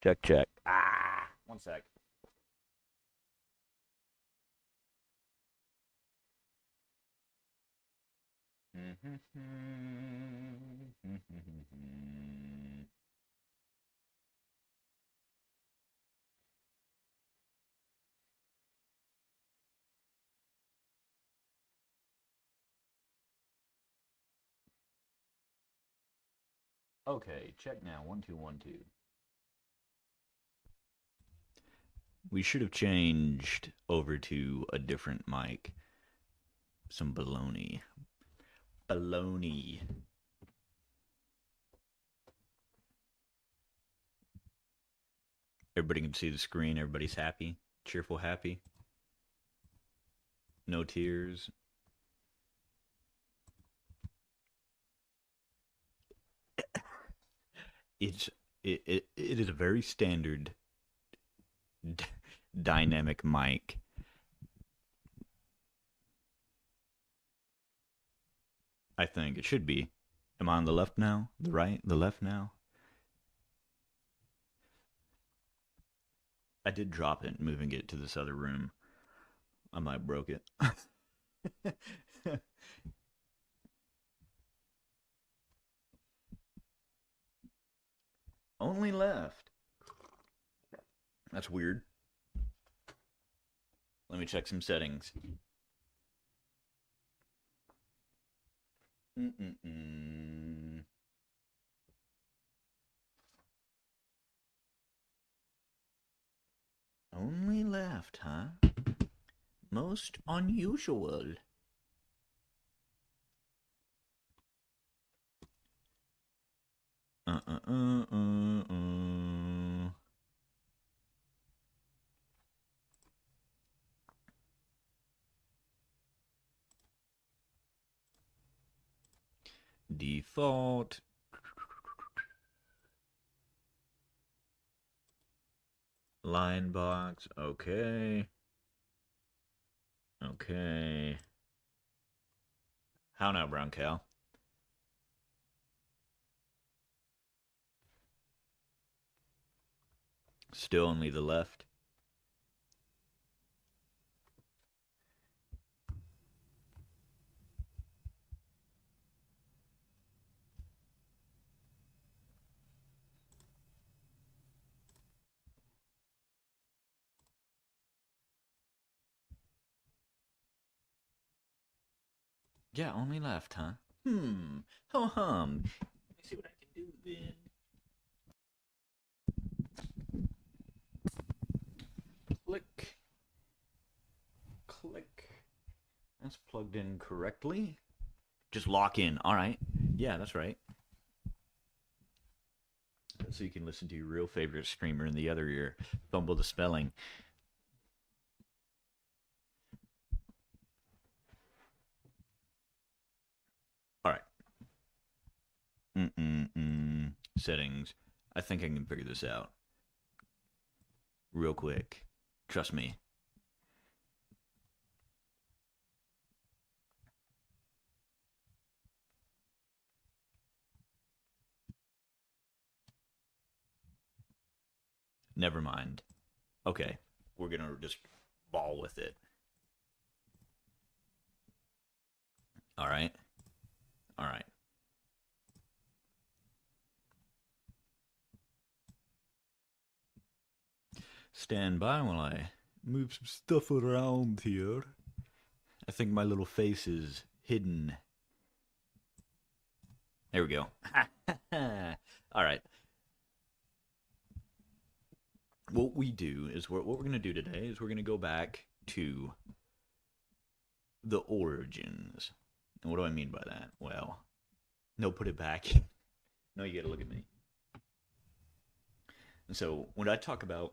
Check, check. Ah, one sec. Okay, check now. 1 2 1 2. We should have changed over to a different mic. Some baloney. Baloney. Everybody can see the screen. Everybody's happy. Cheerful, happy. No tears. It's it is a very standard d- dynamic mic. I think it should be. Am I on the left now? The right? The left now? I did drop it, moving it to this other room. I might broke it. Only left. That's weird. Let me check some settings. Mm-mm-mm. Only left, huh? Most unusual. Uh-uh-uh-uh-uh. Default. Line box. Okay. Okay. How now, brown cow? Still only the left. Yeah, only left, huh? Ho hum. Let me see what I can do then. Click. Click. That's plugged in correctly. Just lock in. All right. Yeah, that's right. So you can listen to your real favorite streamer in the other ear. Fumble the spelling. All right. Mm-mm-mm. Settings. I think I can figure this out real quick. Trust me. Never mind. Okay. We're going to just ball with it. All right. All right. Stand by while I move some stuff around here. I think my little face is hidden. There we go. All right. What we do is what we're going to do today is we're going to go back to the origins. And what do I mean by that? Well, no, put it back. No, you got to look at me. And so when I talk about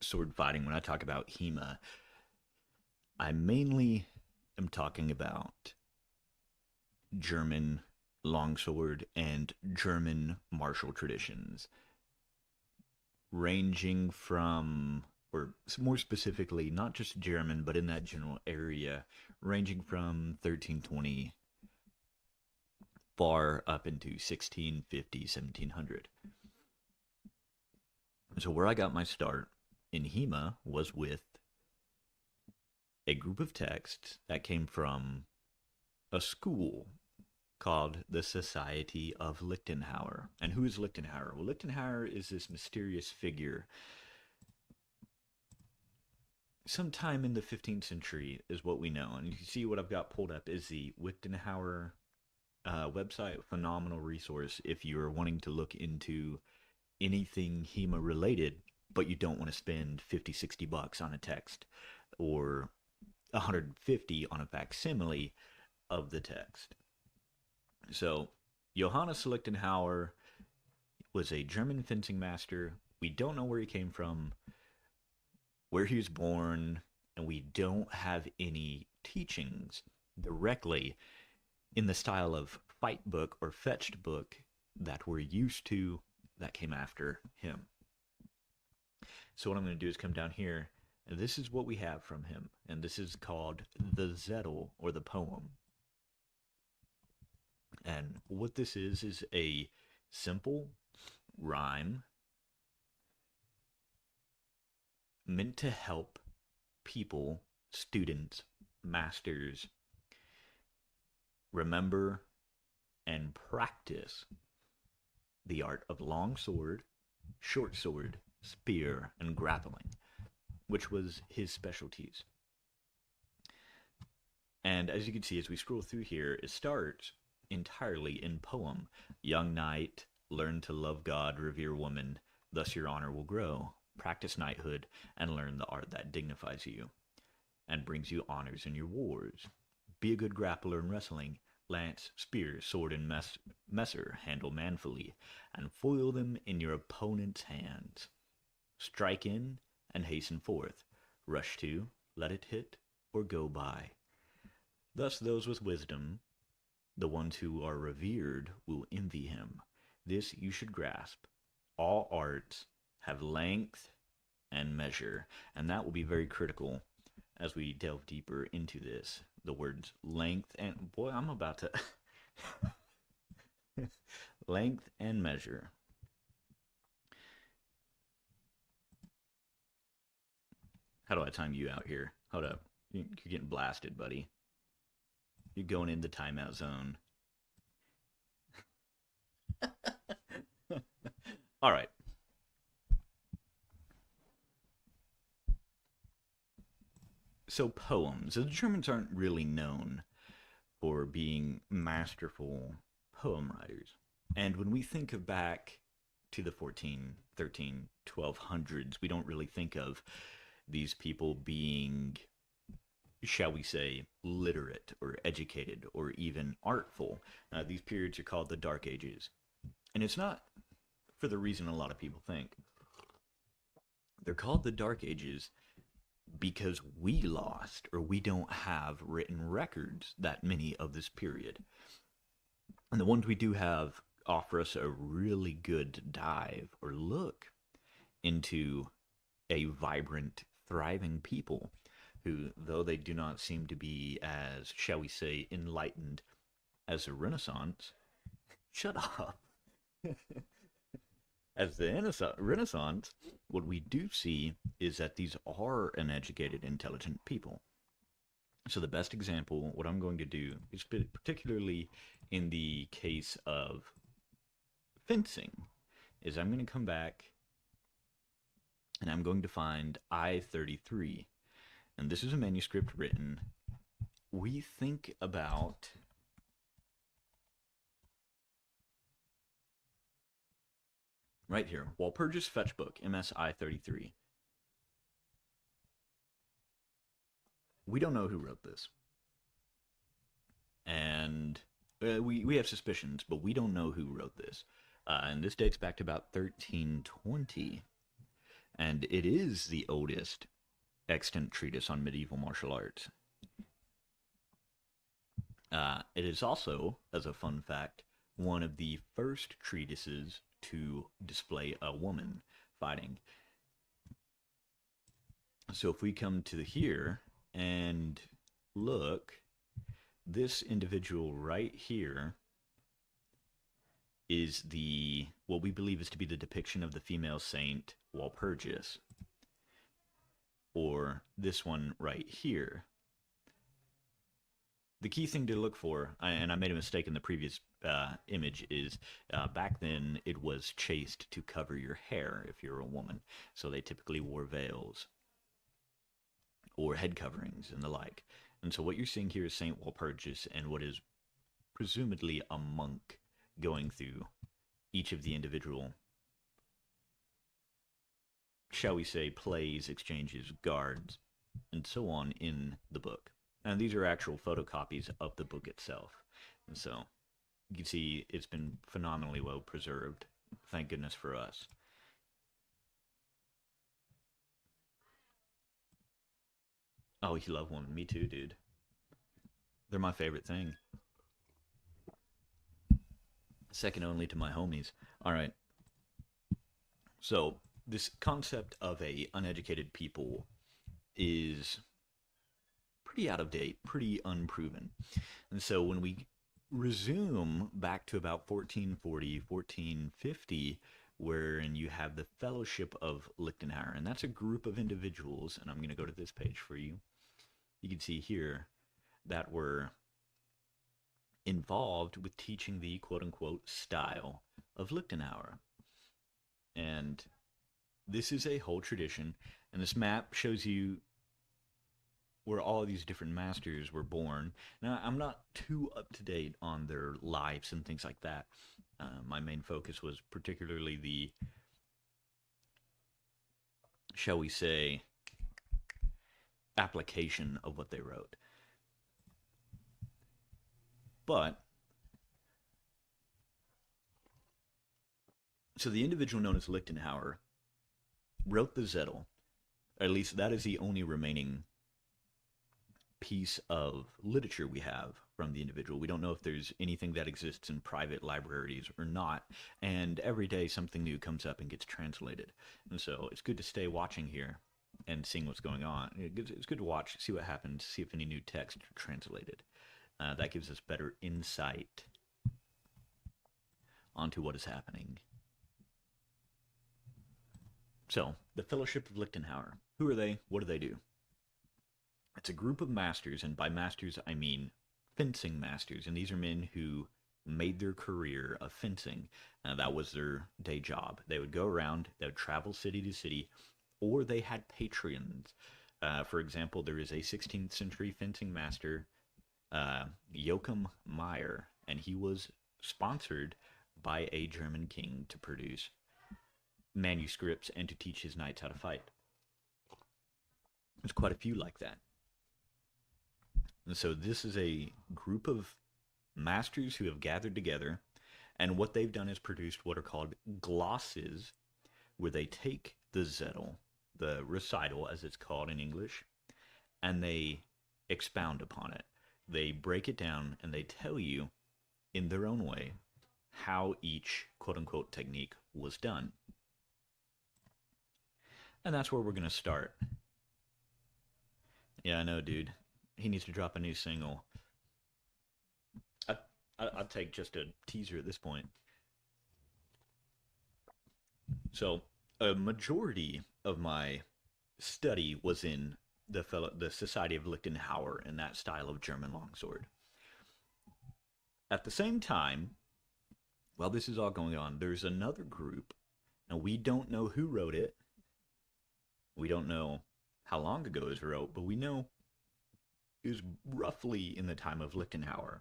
sword fighting, when I talk about HEMA, I mainly am talking about German longsword and German martial traditions, ranging from, or more specifically, not just German, but in that general area, ranging from 1320 far up into 1650, 1700. So where I got my start in HEMA was with a group of texts that came from a school called the Society of Lichtenauer. And who is Lichtenauer? Well, Lichtenauer is this mysterious figure. Sometime in the 15th century is what we know. And you can see what I've got pulled up is the Lichtenauer website. Phenomenal resource if you're wanting to look into anything HEMA related, but you don't want to spend 50, $60 on a text or 150 on a facsimile of the text. So, Johannes Lichtenauer was a German fencing master. We don't know where he came from, where he was born, and we don't have any teachings directly in the style of fight book or fetched book that we're used to that came after him. So what I'm going to do is come down here, and this is what we have from him, and this is called the Zettel, or the poem. And what this is a simple rhyme meant to help people, students, masters remember and practice the art of long sword, short sword, spear, and grappling, which was his specialties. And as you can see, as we scroll through here, it starts entirely in poem. Young knight, learn to love God, revere woman, thus your honor will grow. Practice knighthood and learn the art that dignifies you and brings you honors in your wars. Be a good grappler in wrestling. Lance, spear, sword, and messer handle manfully, and foil them in your opponent's hands. Strike in and hasten forth. Rush to, let it hit, or go by. Thus those with wisdom, the ones who are revered, will envy him. This you should grasp. All arts have length and measure, and that will be very critical as we delve deeper into this. The words length and, boy, I'm about to length and measure. How do I time you out here? Hold up. You're getting blasted, buddy. You're going in the timeout zone. All right. So poems. The Germans aren't really known for being masterful poem writers. And when we think of back to the 14, 13, 1200s, we don't really think of these people being, shall we say, literate or educated or even artful. These periods are called the Dark Ages. And it's not for the reason a lot of people think. They're called the Dark Ages because we lost, or we don't have written records that many of this period. And the ones we do have offer us a really good dive or look into a vibrant, thriving people who, though they do not seem to be as, shall we say, enlightened as the Renaissance, shut up. As the Renaissance, what we do see is that these are an educated, intelligent people. So the best example, what I'm going to do, is particularly in the case of fencing, is I'm going to come back and I'm going to find I-33. And this is a manuscript written. We think about right here, Walpurgis Fetchbook, MSI 33. We don't know who wrote this. And we have suspicions, but we don't know who wrote this. And this dates back to about 1320. And it is the oldest extant treatise on medieval martial arts. It is also, as a fun fact, one of the first treatises to display a woman fighting. So if we come to here and look, this individual right here is the, what we believe is to be the depiction of the female saint Walpurgis, or this one right here. The key thing to look for, and I made a mistake in the previous image, is back then it was chaste to cover your hair if you're a woman. So they typically wore veils or head coverings and the like. And so what you're seeing here is Saint Walpurgis and what is presumably a monk going through each of the individual, shall we say, plays, exchanges, guards, and so on in the book. And these are actual photocopies of the book itself. And so you can see it's been phenomenally well preserved. Thank goodness for us. Oh, you love one. Me too, dude. They're my favorite thing. Second only to my homies. All right. So this concept of a uneducated people is pretty out of date, pretty unproven. And so when we resume back to about 1440, 1450, wherein you have the Fellowship of Lichtenauer, and that's a group of individuals, and I'm going to go to this page for you. You can see here that were involved with teaching the quote-unquote style of Lichtenauer. And this is a whole tradition, and this map shows you where all of these different masters were born. Now, I'm not too up to date on their lives and things like that. My main focus was particularly the, shall we say, application of what they wrote. But, so the individual known as Lichtenauer wrote the Zettel. At least that is the only remaining piece of literature we have from the individual. We don't know if there's anything that exists in private libraries or not, and every day something new comes up and gets translated. And so it's good to stay watching here and seeing what's going on. It's good to watch, see what happens, see if any new text are translated. That gives us better insight onto what is happening. So, the Fellowship of Lichtenauer. Who are they? What do they do? It's a group of masters, and by masters I mean fencing masters, and these are men who made their career of fencing. That was their day job. They would go around, they would travel city to city, or they had patrons. For example, there is a 16th century fencing master, Joachim Meyer, and he was sponsored by a German king to produce manuscripts and to teach his knights how to fight. There's quite a few like that. And so this is a group of masters who have gathered together, and what they've done is produced what are called glosses, where they take the Zettel, the recital as it's called in English, and they expound upon it. They break it down and they tell you in their own way how each quote-unquote technique was done. And that's where we're going to start. Yeah, I know, dude. He needs to drop a new single. I'd take just a teaser at this point. So, a majority of my study was in the Society of Lichtenauer and that style of German longsword. At the same time, while this is all going on, there's another group. Now, we don't know who wrote it. We don't know how long ago it was wrote, but we know it was roughly in the time of Lichtenauer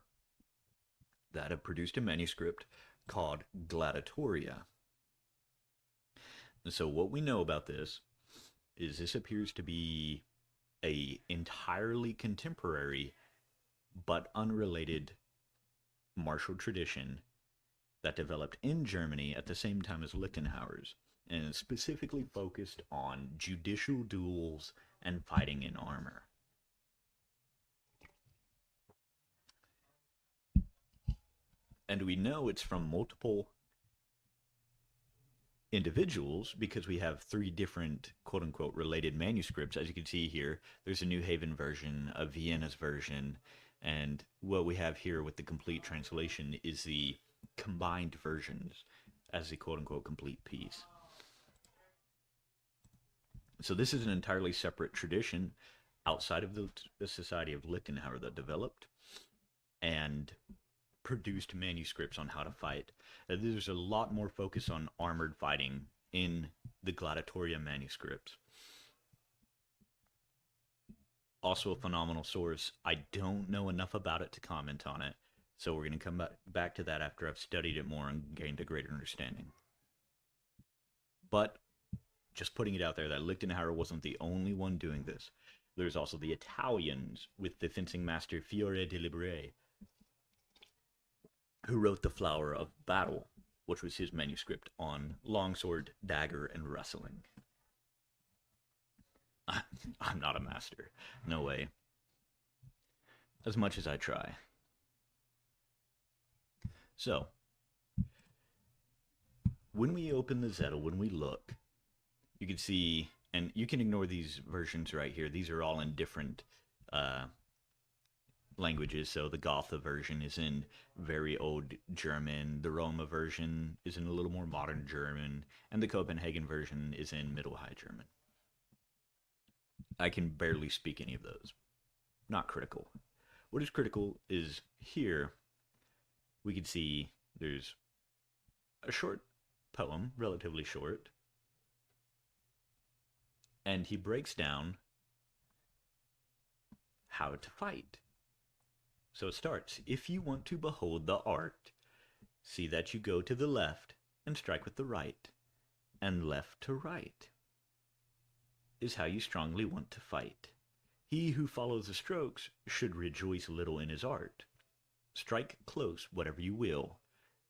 that have produced a manuscript called Gladiatoria. And so what we know about this is this appears to be a entirely contemporary but unrelated martial tradition that developed in Germany at the same time as Lichtenauer's, and specifically focused on judicial duels and fighting in armor. And we know it's from multiple individuals because we have 3 different quote-unquote related manuscripts. As you can see here, there's a New Haven version, a Vienna's version, and what we have here with the complete translation is the combined versions as the quote-unquote complete piece. So this is an entirely separate tradition outside of the Society of Lichtenauer that developed and produced manuscripts on how to fight. There's a lot more focus on armored fighting in the Gladiatoria manuscripts. Also a phenomenal source. I don't know enough about it to comment on it, so we're going to come back to that after I've studied it more and gained a greater understanding. But just putting it out there that Lichtenauer wasn't the only one doing this. There's also the Italians with the fencing master Fiore de Libre, who wrote The Flower of Battle, which was his manuscript on longsword, dagger, and wrestling. I'm not a master. No way. As much as I try. So, when we open the Zettel, when we look, you can see, and you can ignore these versions right here. These are all in different languages. So the Gotha version is in very old German, the Roma version is in a little more modern German, and the Copenhagen version is in Middle High German. I can barely speak any of those. Not critical. What is critical is here we can see there's a short poem, relatively short, and he breaks down how to fight. So it starts, if you want to behold the art, see that you go to the left and strike with the right, and left to right is how you strongly want to fight. He who follows the strokes should rejoice little in his art. Strike close whatever you will.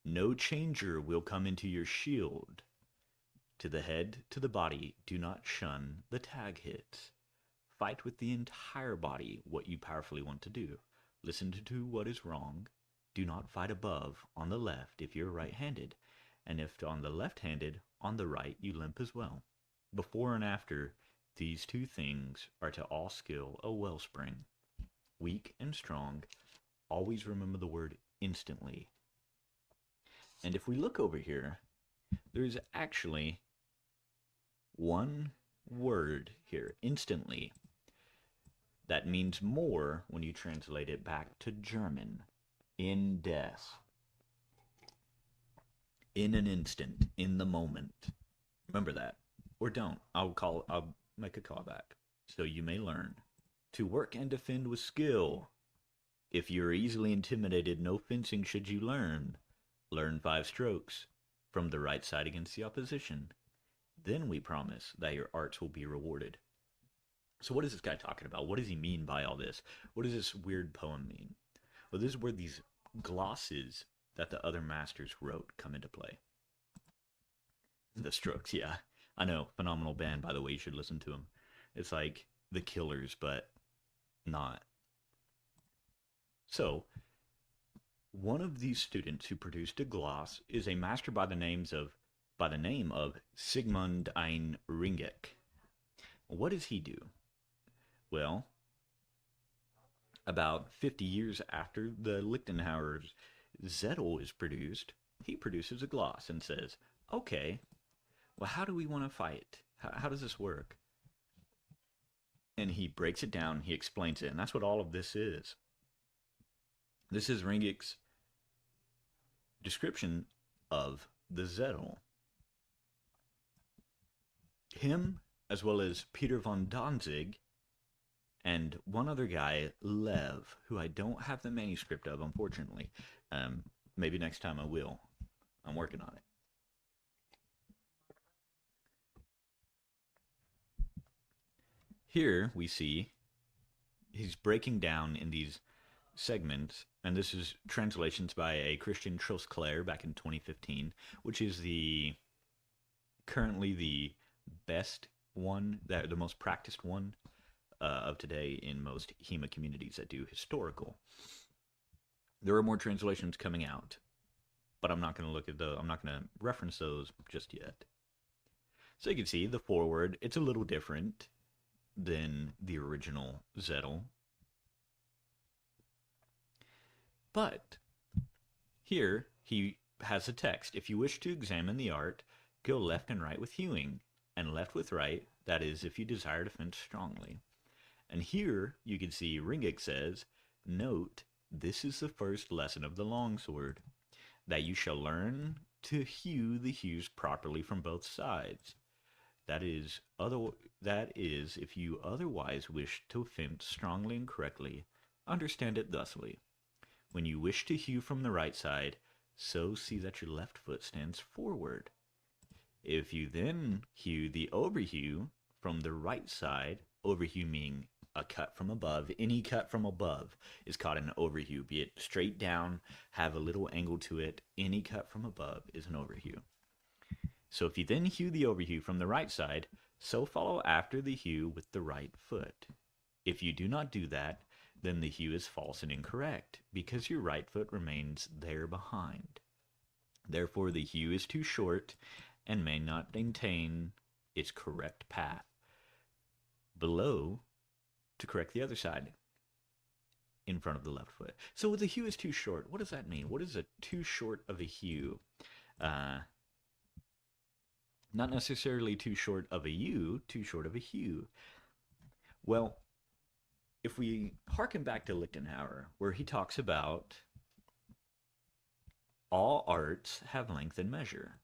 No changer will come into your shield. To the head, to the body, do not shun the tag hits. Fight with the entire body what you powerfully want to do. Listen to what is wrong. Do not fight above, on the left if you're right-handed, and if on the left-handed, on the right you limp as well. Before and after, these two things are to all skill a wellspring. Weak and strong, always remember the word instantly. And if we look over here, there's actually one word here, instantly, that means more when you translate it back to German. In des. In an instant, in the moment. Remember that. Or don't. I'll make a callback. So you may learn. To work and defend with skill. If you're easily intimidated, no fencing should you learn. Learn 5 strokes from the right side against the opposition. Then we promise that your arts will be rewarded. So what is this guy talking about? What does he mean by all this? What does this weird poem mean? Well, this is where these glosses that the other masters wrote come into play. The Strokes, yeah. I know, phenomenal band, by the way, you should listen to them. It's like The Killers, but not. So, one of these students who produced a gloss is a master by the name of Sigmund ein Ringek. What does he do? Well, about 50 years after the Lichtenauer's Zettel is produced, he produces a gloss and says, okay, well, how do we want to fight? How does this work? And he breaks it down, he explains it, and that's what all of this is. This is Ringek's description of the Zettel. Him, as well as Peter von Danzig, and one other guy, Lev, who I don't have the manuscript of, unfortunately. Maybe next time I will. I'm working on it. Here we see he's breaking down in these segments, and this is translations by a Christian Trosclair back in 2015, which is currently the best one, the most practiced one of today in most HEMA communities that do historical. There are more translations coming out, but I'm not going to reference those just yet. So you can see the foreword, it's a little different than the original Zettel. But here he has a text. If you wish to examine the art, go left and right with hewing. and left with right, that is, if you desire to fence strongly. And here you can see Ringik says, note, this is the first lesson of the longsword, that you shall learn to hew the hews properly from both sides. That is, if you otherwise wish to fence strongly and correctly, understand it thusly. When you wish to hew from the right side, so see that your left foot stands forward. If you then hew the overhew from the right side, overhew meaning a cut from above, any cut from above is called an overhew, be it straight down, have a little angle to it, any cut from above is an overhew. So if you then hew the overhew from the right side, so follow after the hew with the right foot. If you do not do that, then the hew is false and incorrect, because your right foot remains there behind. Therefore the hew is too short and may not maintain its correct path. Below, to correct the other side, in front of the left foot. So the hew is too short. What does that mean? What is a too short of a hew? Not necessarily too short of a U, too short of a hew. Well, if we harken back to Lichtenauer, where he talks about all arts have length and measure,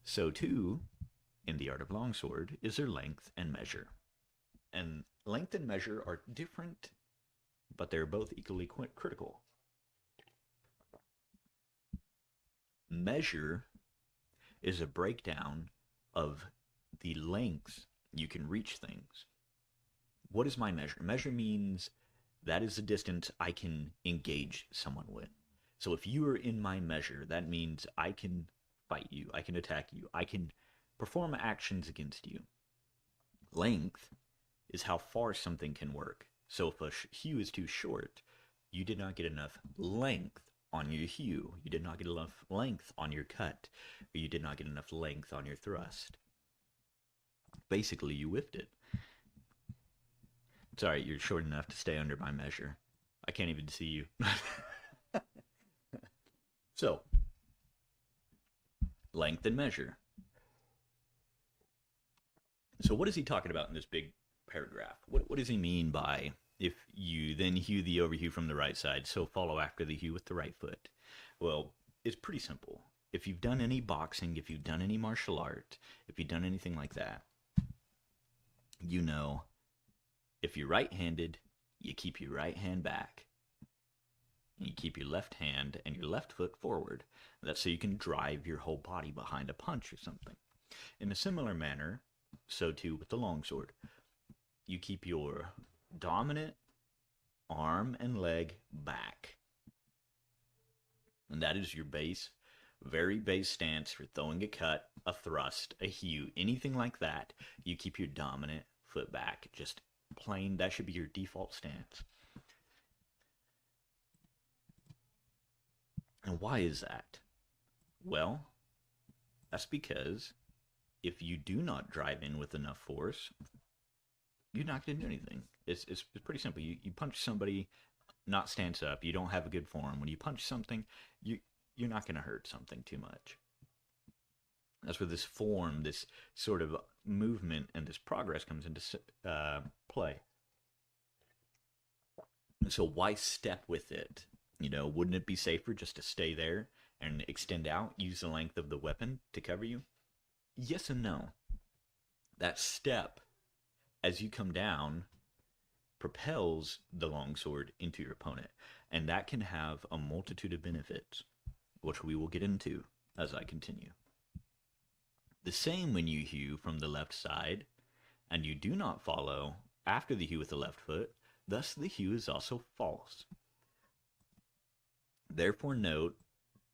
so too, in the art of longsword, is there length and measure. And length and measure are different, but they're both equally critical. Measure is a breakdown of the lengths you can reach things. What is my measure? Measure means that is the distance I can engage someone with. So if you are in my measure, that means I can fight you, I can attack you, I can perform actions against you. Length is how far something can work. So if a hew is too short, you did not get enough length on your hew, you did not get enough length on your cut, or you did not get enough length on your thrust. Basically, you whiffed it. It's alright, you're short enough to stay under my measure. I can't even see you. So, length and measure. So what is he talking about in this big paragraph? What does he mean by, if you then hew the overhew from the right side, so follow after the hew with the right foot? Well, it's pretty simple. If you've done any boxing, if you've done any martial art, if you've done anything like that, you know, if you're right-handed, you keep your right hand back. And you keep your left hand and your left foot forward. That's so you can drive your whole body behind a punch or something. In a similar manner, so too with the longsword. You keep your dominant arm and leg back. And that is your base, very base stance for throwing a cut, a thrust, a hew, anything like that. You keep your dominant foot back. Just plain, that should be your default stance. And why is that? Well, that's because if you do not drive in with enough force, you're not going to do anything. It's pretty simple. You punch somebody, not stance up, you don't have a good form. When you punch something, you're not going to hurt something too much. That's where this form, this sort of movement, and this progress comes into play. And so why step with it? You know, wouldn't it be safer just to stay there and extend out, use the length of the weapon to cover you? Yes and no. That step, as you come down, propels the longsword into your opponent. And that can have a multitude of benefits, which we will get into as I continue. The same when you hew from the left side, and you do not follow after the hew with the left foot, thus the hew is also false. Therefore note,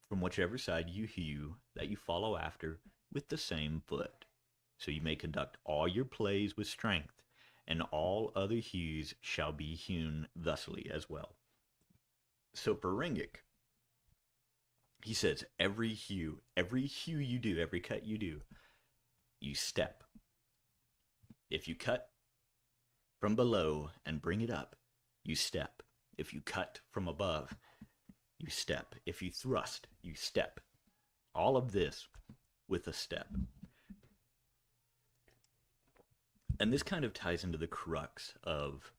from whichever side you hew, that you follow after with the same foot. So you may conduct all your plays with strength, and all other hews shall be hewn thusly as well. So for Ringik, he says every hew you do, every cut you do, you step. If you cut from below and bring it up, you step. If you cut from above, you step. If you thrust, you step. All of this with a step. And this kind of ties into the crux of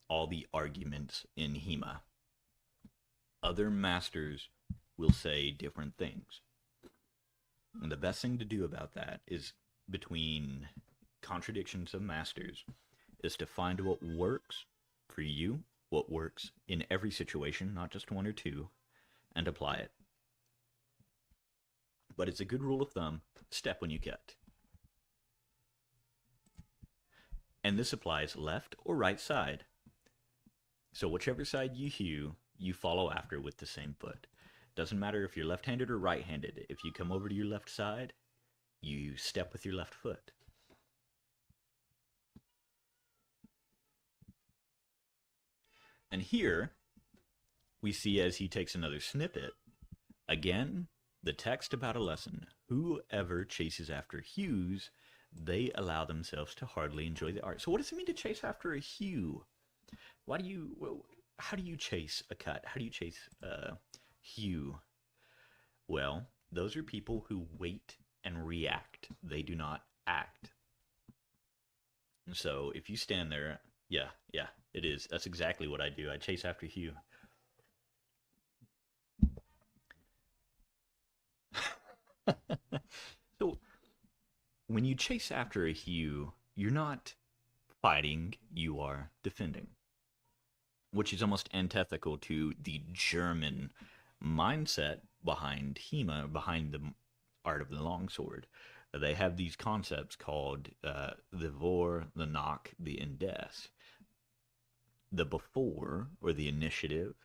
all the arguments in HEMA. Other masters will say different things. And the best thing to do about that is, between contradictions of masters, is to find what works for you, what works in every situation, not just one or two, and apply it. But it's a good rule of thumb, step when you cut. And this applies left or right side. So whichever side you hew, you follow after with the same foot. Doesn't matter if you're left-handed or right-handed. If you come over to your left side, you step with your left foot. And here, we see as he takes another snippet, again, the text about a lesson. Whoever chases after hews, they allow themselves to hardly enjoy the art. So what does it mean to chase after a hew? How do you chase a cut? How do you chase a hew? Well, those are people who wait and react. They do not act. So if you stand there, yeah, it is. That's exactly what I do. I chase after hew. So when you chase after a hew, you're not fighting, you are defending, which is almost antithetical to the German mindset behind HEMA, behind the art of the longsword. They have these concepts called the vor, the nach, the indes. The before, or the initiative,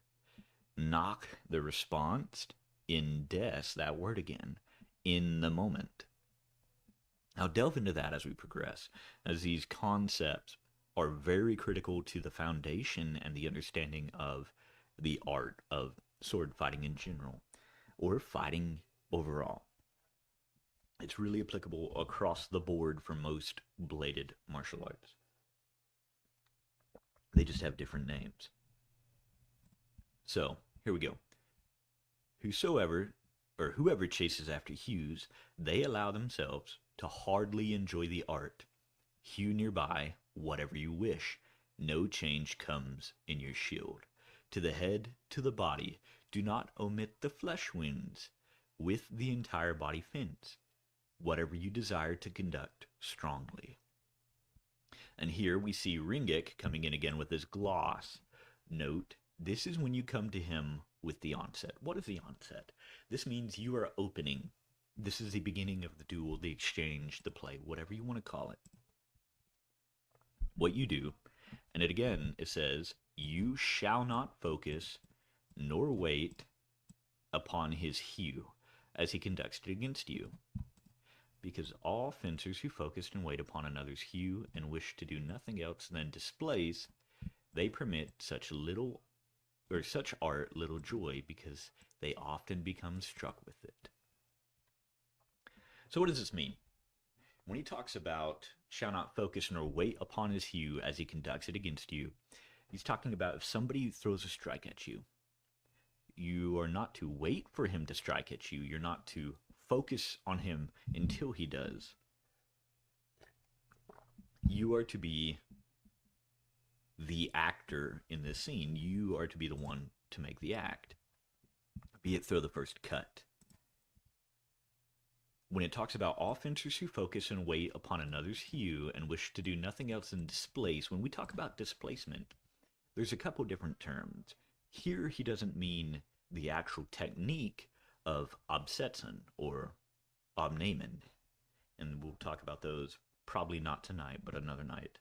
nach, the response, indes, that word again, in the moment. I'll delve into that as we progress, as these concepts are very critical to the foundation and the understanding of the art of sword fighting in general, or fighting overall. It's really applicable across the board for most bladed martial arts. They just have different names. So, here we go. Whoever chases after hews, they allow themselves to hardly enjoy the art. Hew nearby, whatever you wish. No change comes in your shield. To the head, to the body, do not omit the flesh wounds. With the entire body fence, whatever you desire to conduct strongly. And here we see Ringek coming in again with his gloss. Note, this is when you come to him with the onset. What is the onset? This means you are opening. This is the beginning of the duel, the exchange, the play, whatever you want to call it. What you do, and it says, you shall not focus nor wait upon his hew as he conducts it against you. Because all fencers who focus and wait upon another's hew and wish to do nothing else than displace, they permit such art little joy, because they often become struck with it. So what does this mean? When he talks about shall not focus nor wait upon his hew as he conducts it against you, he's talking about if somebody throws a strike at you, you are not to wait for him to strike at you. You're not to focus on him until he does. You are to be the actor in this scene. You are to be the one to make the act, be it throw the first cut. When it talks about all fencers who focus and wait upon another's hew and wish to do nothing else than displace, when we talk about displacement, there's a couple different terms. Here he doesn't mean the actual technique of absetzen or abnehmen, and we'll talk about those probably not tonight, but another night.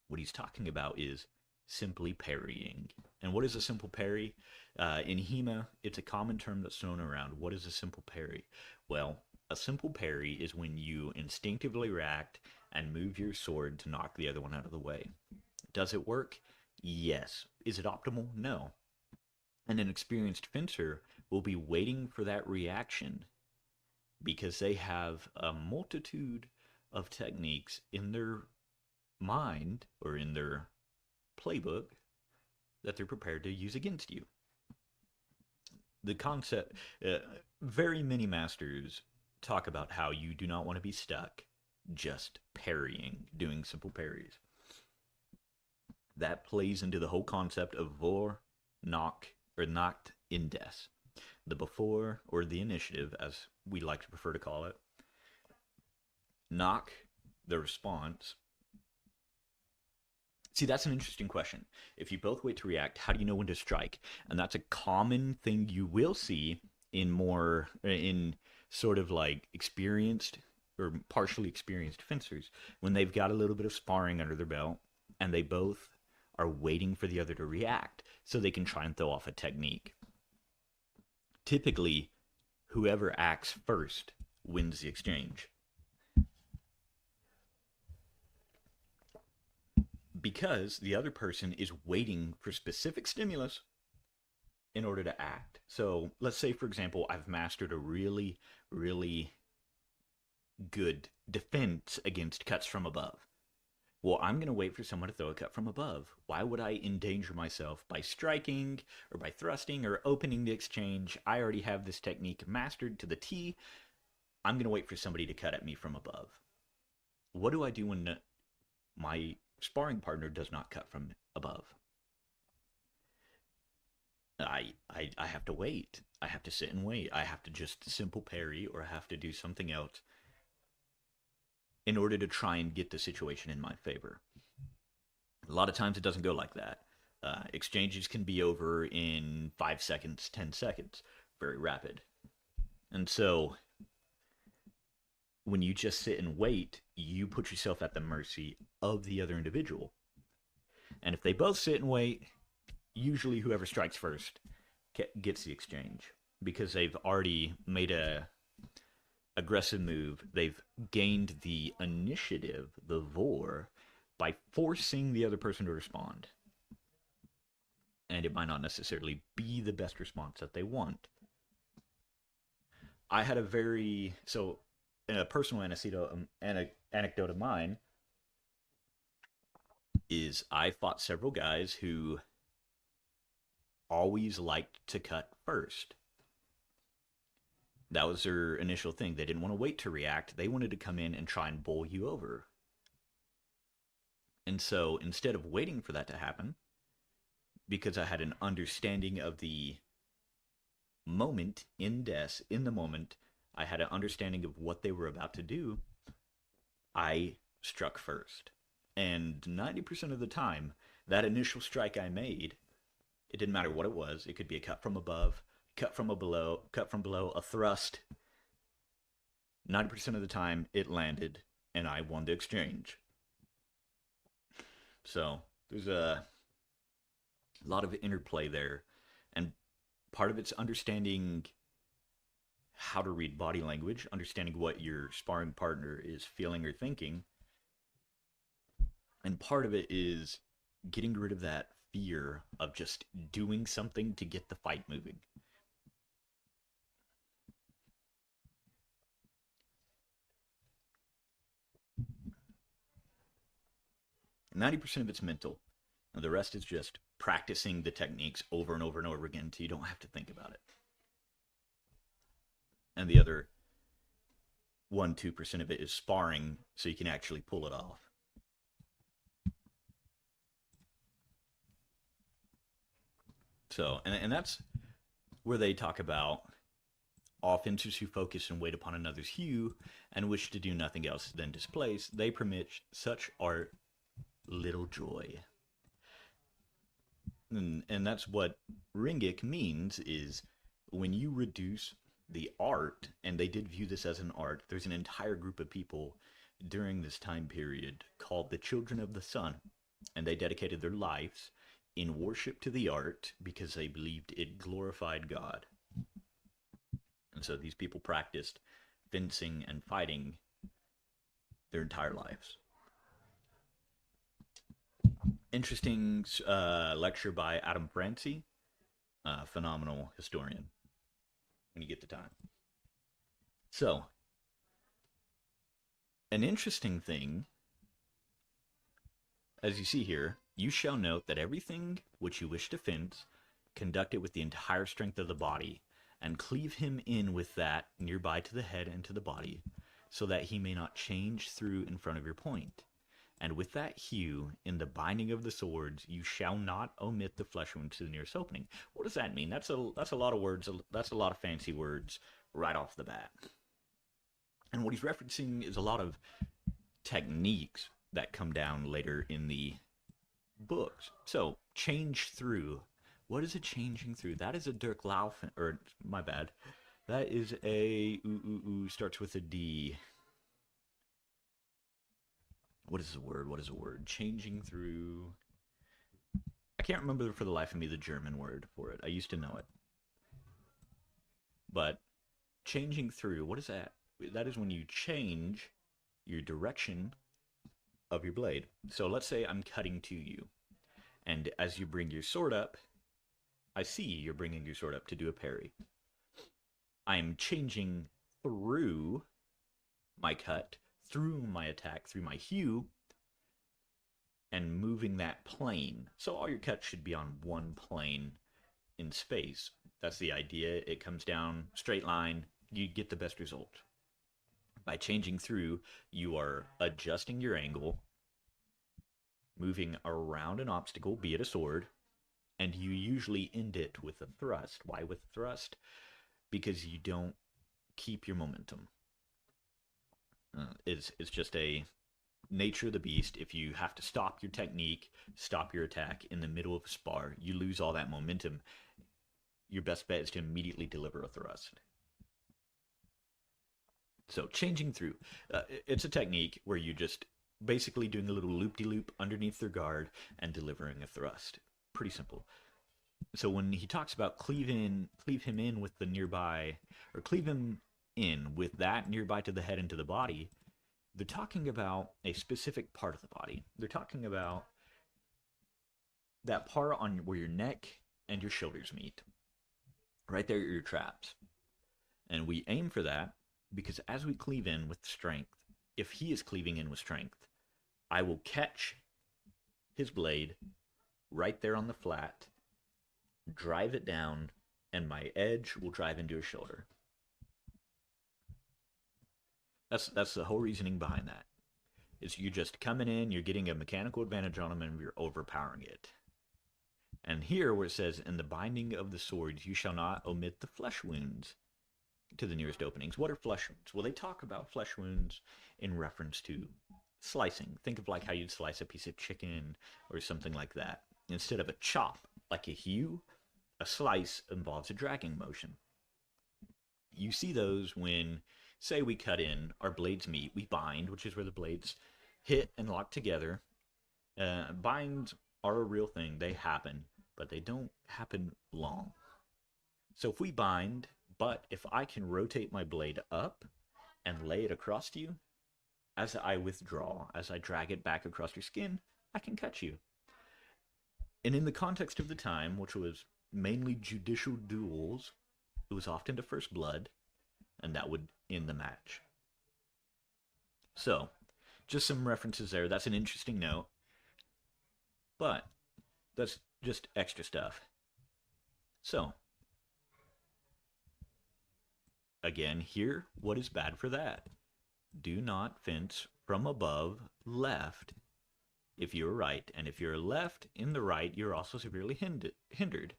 What he's talking about is simply parrying. And what is a simple parry? In HEMA, it's a common term that's thrown around. What is a simple parry? Well, a simple parry is when you instinctively react and move your sword to knock the other one out of the way. Does it work? Yes. Is it optimal? No. And an experienced fencer will be waiting for that reaction because they have a multitude of techniques in their mind or in their playbook that they're prepared to use against you. The concept, very many masters talk about how you do not want to be stuck. just parrying, doing simple parries. That plays into the whole concept of vor, knock, or knocked indes. The before, or the initiative, as we like to prefer to call it. Knock, the response. See, that's an interesting question. If you both wait to react, how do you know when to strike? And that's a common thing you will see in sort of like experienced or partially experienced fencers when they've got a little bit of sparring under their belt and they both are waiting for the other to react so they can try and throw off a technique. Typically, whoever acts first wins the exchange. Because the other person is waiting for specific stimulus in order to act. So let's say, for example, I've mastered a really, really good defense against cuts from above. Well, I'm going to wait for someone to throw a cut from above. Why would I endanger myself by striking or by thrusting or opening the exchange? I already have this technique mastered to the T. I'm going to wait for somebody to cut at me from above. What do I do when my sparring partner does not cut from above? I have to wait. I have to sit and wait. I have to just simple parry or I have to do something else in order to try and get the situation in my favor. A lot of times it doesn't go like that. Exchanges can be over in 5 seconds, 10 seconds, very rapid. And so when you just sit and wait, you put yourself at the mercy of the other individual. And if they both sit and wait, usually whoever strikes first gets the exchange because they've already made a aggressive move. They've gained the initiative, the vor, by forcing the other person to respond. And it might not necessarily be the best response that they want. I had a personal anecdote of mine is I fought several guys who always liked to cut first. That was their initial thing. They didn't want to wait to react. They wanted to come in and try and bowl you over. And so instead of waiting for that to happen, because I had an understanding of the moment in the moment, I had an understanding of what they were about to do, I struck first. And 90% of the time, that initial strike I made, it didn't matter what it was. It could be a cut from above, cut from below, a thrust. 90% of the time, it landed, and I won the exchange. So there's a lot of interplay there, and part of it's understanding how to read body language, understanding what your sparring partner is feeling or thinking, and part of it is getting rid of that fear of just doing something to get the fight moving. 90% of it's mental. And the rest is just practicing the techniques over and over and over again until you don't have to think about it. And the other 1-2% of it is sparring so you can actually pull it off. So, and that's where they talk about offenders who focus and wait upon another's hue and wish to do nothing else than displace. They permit such art little joy. And that's what Ringic means, is when you reduce the art, and they did view this as an art, there's an entire group of people during this time period called the Children of the Sun, and they dedicated their lives in worship to the art because they believed it glorified God. And so these people practiced fencing and fighting their entire lives. Interesting lecture by Adam Francie, phenomenal historian, when you get the time. So, an interesting thing, as you see here, you shall note that everything which you wish to fence, conduct it with the entire strength of the body, and cleave him in with that nearby to the head and to the body, so that he may not change through in front of your point. And with that hue, in the binding of the swords, you shall not omit the flesh wound to the nearest opening. What does that mean? That's a lot of words. That's a lot of fancy words right off the bat. And what he's referencing is a lot of techniques that come down later in the books. So, change through. What is it changing through? That is a Dirk Laufen, or my bad. That is a starts with a D. What is the word? What is the word? Changing through. I can't remember for the life of me the German word for it. I used to know it. But changing through, what is that? That is when you change your direction of your blade. So let's say I'm cutting to you. And as you bring your sword up, I see you're bringing your sword up to do a parry. I'm changing through my cut, through my attack, through my hue, and moving that plane. So all your cuts should be on one plane in space. That's the idea. It comes down, straight line, you get the best result. By changing through, you are adjusting your angle, moving around an obstacle, be it a sword, and you usually end it with a thrust. Why with a thrust? Because you don't keep your momentum. It's just a nature of the beast. If you have to stop your technique, stop your attack in the middle of a spar, you lose all that momentum. Your best bet is to immediately deliver a thrust. So changing through, it's a technique where you just basically doing a little loop-de-loop underneath their guard and delivering a thrust. Pretty simple. So when he talks about cleave him in with the nearby, or cleave him in with that nearby to the head and to the body, they're talking about a specific part of the body. They're talking about that part on where your neck and your shoulders meet. Right there are your traps. And we aim for that because as we cleave in with strength, if he is cleaving in with strength, I will catch his blade right there on the flat, drive it down, and my edge will drive into his shoulder. That's the whole reasoning behind that. Is you're just coming in, you're getting a mechanical advantage on him, and you're overpowering it. And here, where it says, in the binding of the swords, you shall not omit the flesh wounds to the nearest openings. What are flesh wounds? Well, they talk about flesh wounds in reference to slicing. Think of like how you'd slice a piece of chicken or something like that. Instead of a chop, like a hew, a slice involves a dragging motion. You see those when, say we cut in, our blades meet, we bind, which is where the blades hit and lock together. Binds are a real thing. They happen, but they don't happen long. So if we bind, but if I can rotate my blade up and lay it across you, as I withdraw, as I drag it back across your skin, I can cut you. And in the context of the time, which was mainly judicial duels, it was often to first blood, and that would end the match. So, just some references there. That's an interesting note. But, that's just extra stuff. So, again, here, what is bad for that? Do not fence from above left if you're right. And if you're left in the right, you're also severely hindered.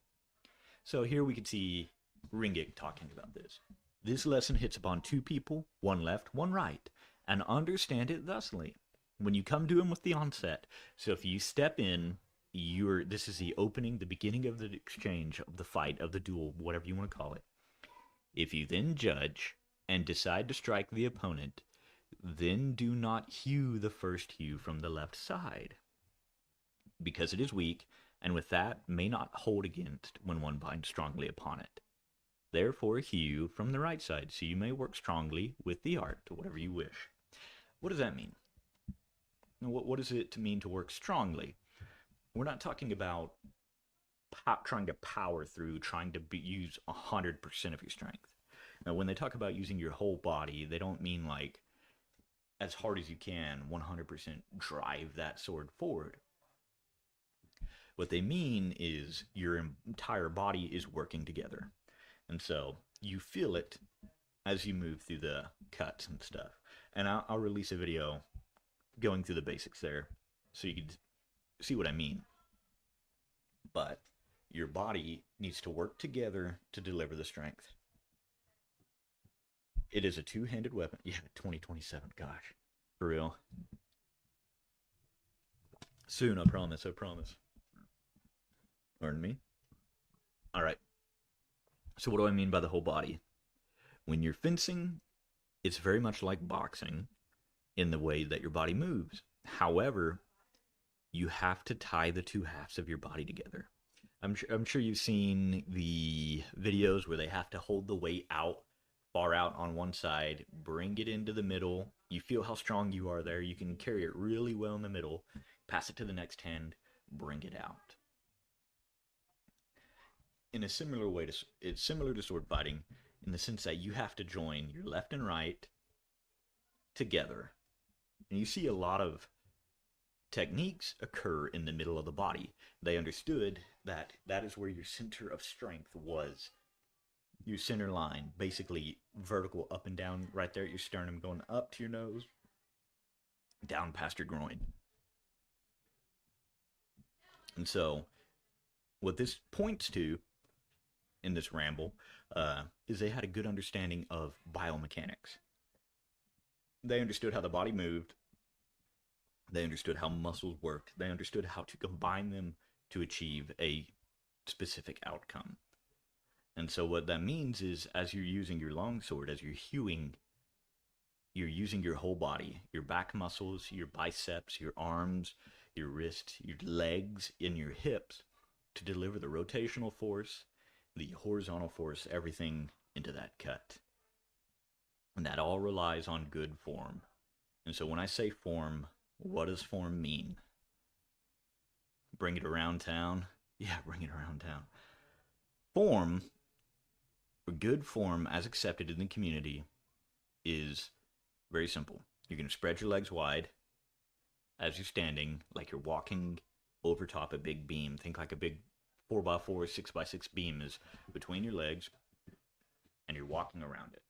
So here we can see Ringig talking about this. This lesson hits upon two people, one left, one right, and understand it thusly. When you come to him with the onset, so if you step in, this is the opening, the beginning of the exchange, of the fight, of the duel, whatever you want to call it. If you then judge and decide to strike the opponent, then do not hew the first hew from the left side, because it is weak, and with that may not hold against when one binds strongly upon it. Therefore hew from the right side, so you may work strongly with the art to whatever you wish. What does that mean? What does it mean to work strongly? We're not talking about trying to power through, trying to use 100% of your strength. Now, when they talk about using your whole body, they don't mean like as hard as you can, 100% drive that sword forward. What they mean is your entire body is working together. And so you feel it as you move through the cuts and stuff. and I'll release a video going through the basics there so you can see what I mean. But your body needs to work together to deliver the strength. It is a two-handed weapon. Yeah, 2027. Gosh, for real. Soon, I promise. I promise. Pardon me. All right. So, what do I mean by the whole body? When you're fencing, it's very much like boxing in the way that your body moves. However, you have to tie the two halves of your body together. I'm sure you've seen the videos where they have to hold the weight out, far out on one side, bring it into the middle. You feel how strong you are there. You can carry it really well in the middle, pass it to the next hand, bring it out. In a similar way, it's similar to sword fighting in the sense that you have to join your left and right together. And you see a lot of techniques occur in the middle of the body. They understood that that is where your center of strength was. Your center line, basically vertical up and down right there at your sternum, going up to your nose, down past your groin. And so, what this points to in this ramble is they had a good understanding of biomechanics. They understood how the body moved. They understood how muscles worked. They understood how to combine them to achieve a specific outcome. And so what that means is as you're using your longsword, as you're hewing, you're using your whole body, your back muscles, your biceps, your arms, your wrists, your legs, and your hips to deliver the rotational force, the horizontal force, everything into that cut. And that all relies on good form. And so when I say form, what does form mean? Bring it around town? Yeah, bring it around town. Form, or good form as accepted in the community, is very simple. You're going to spread your legs wide as you're standing, like you're walking over top a big beam. Think like a big 4x4, 6x6 beam is between your legs, and you're walking around it.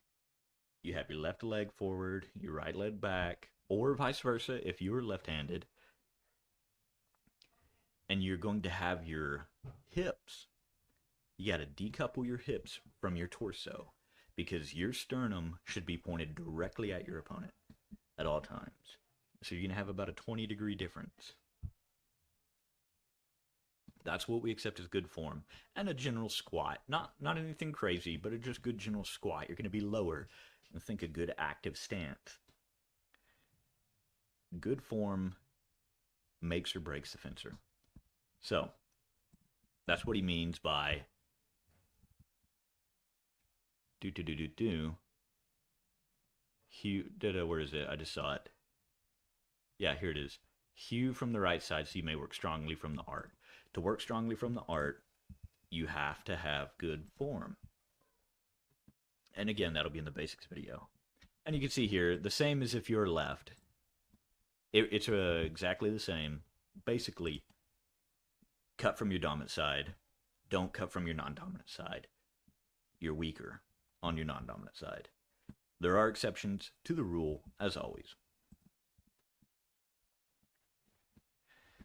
You have your left leg forward, your right leg back, or vice versa if you're left-handed. And you're going to have your hips. You got to decouple your hips from your torso because your sternum should be pointed directly at your opponent at all times. So you're going to have about a 20-degree difference. That's what we accept as good form. And a general squat. Not anything crazy, but a just good general squat. You're going to be lower. And think a good active stance. Good form makes or breaks the fencer. So, that's what he means by where is it? I just saw it. Yeah, here it is. Hew from the right side so you may work strongly from the art. To work strongly from the art, you have to have good form. And again, that'll be in the basics video. And you can see here, the same as if you're left. It's exactly the same. Basically, cut from your dominant side. Don't cut from your non-dominant side. You're weaker on your non-dominant side. There are exceptions to the rule, as always.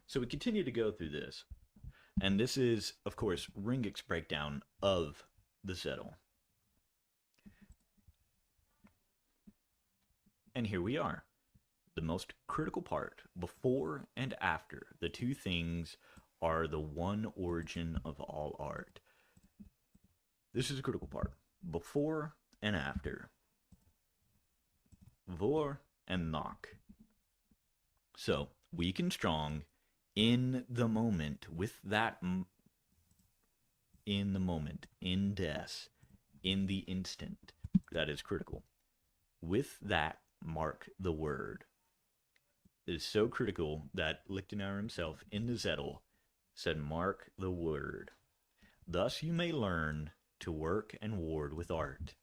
So we continue to go through this. And this is, of course, Ringic's breakdown of the Zettel. And here we are. The most critical part, before and after. The two things are the one origin of all art. This is a critical part. Before and after. Vor and nach. So, weak and strong in the moment, with that in the moment, in des, in the instant. That is critical. With that, mark the word. It is so critical that Lichtenauer himself in the Zettel said, mark the word. Thus you may learn to work and ward with art.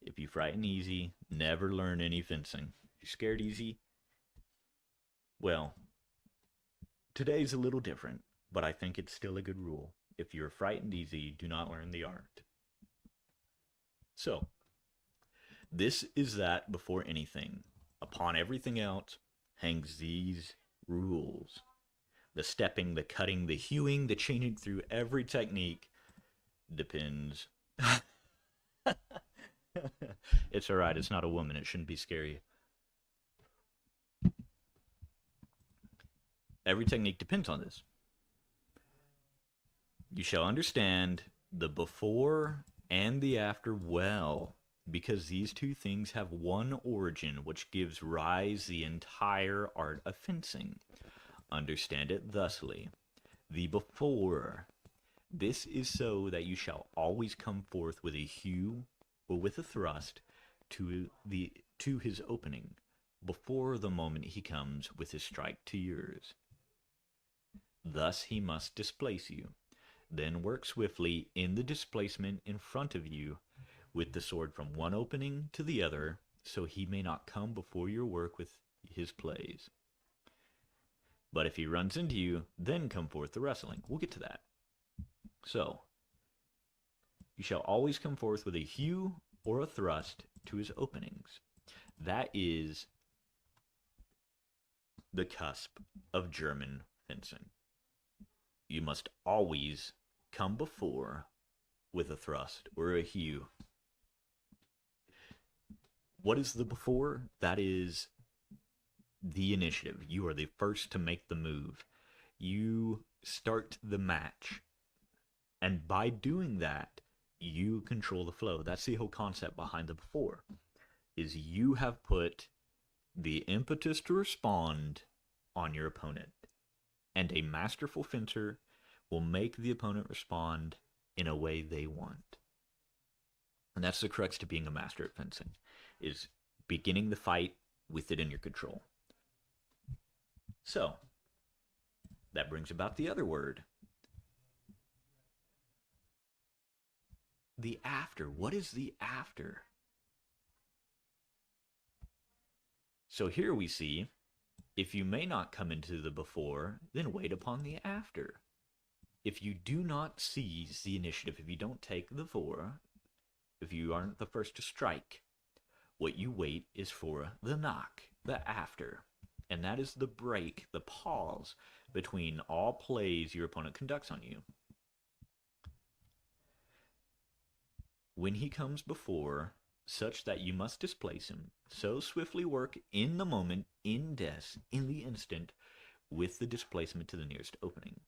If you frighten easy, never learn any fencing. If you're scared easy, well, today's a little different, but I think it's still a good rule. If you're frightened easy, do not learn the art. So, this is that before anything. Upon everything else hangs these rules. The stepping, the cutting, the hewing, the changing through every technique depends. It's alright, it's not a woman, it shouldn't be scary. Every technique depends on this. You shall understand the before and the after well, because these two things have one origin which gives rise the entire art of fencing. Understand it thusly. The before. This is so that you shall always come forth with a hew or with a thrust to his opening, before the moment he comes with his strike to yours. Thus he must displace you. Then work swiftly in the displacement in front of you with the sword from one opening to the other, so he may not come before your work with his plays. But if he runs into you, then come forth the wrestling. We'll get to that. So, you shall always come forth with a hew or a thrust to his openings. That is the cusp of German fencing. You must always come before with a thrust or a hew. What is the before? That is the initiative. You are the first to make the move. You start the match. And by doing that, you control the flow. That's the whole concept behind the before, is you have put the impetus to respond on your opponent. And a masterful fencer will make the opponent respond in a way they want. And that's the crux to being a master at fencing, is beginning the fight with it in your control. So, that brings about the other word. The after. What is the after? So here we see, if you may not come into the before, then wait upon the after. If you do not seize the initiative, if you don't take the fore, if you aren't the first to strike, what you wait is for the knock, the after. And that is the break, the pause between all plays your opponent conducts on you. When he comes before, such that you must displace him, so swiftly work in the moment, in des, in the instant, with the displacement to the nearest opening.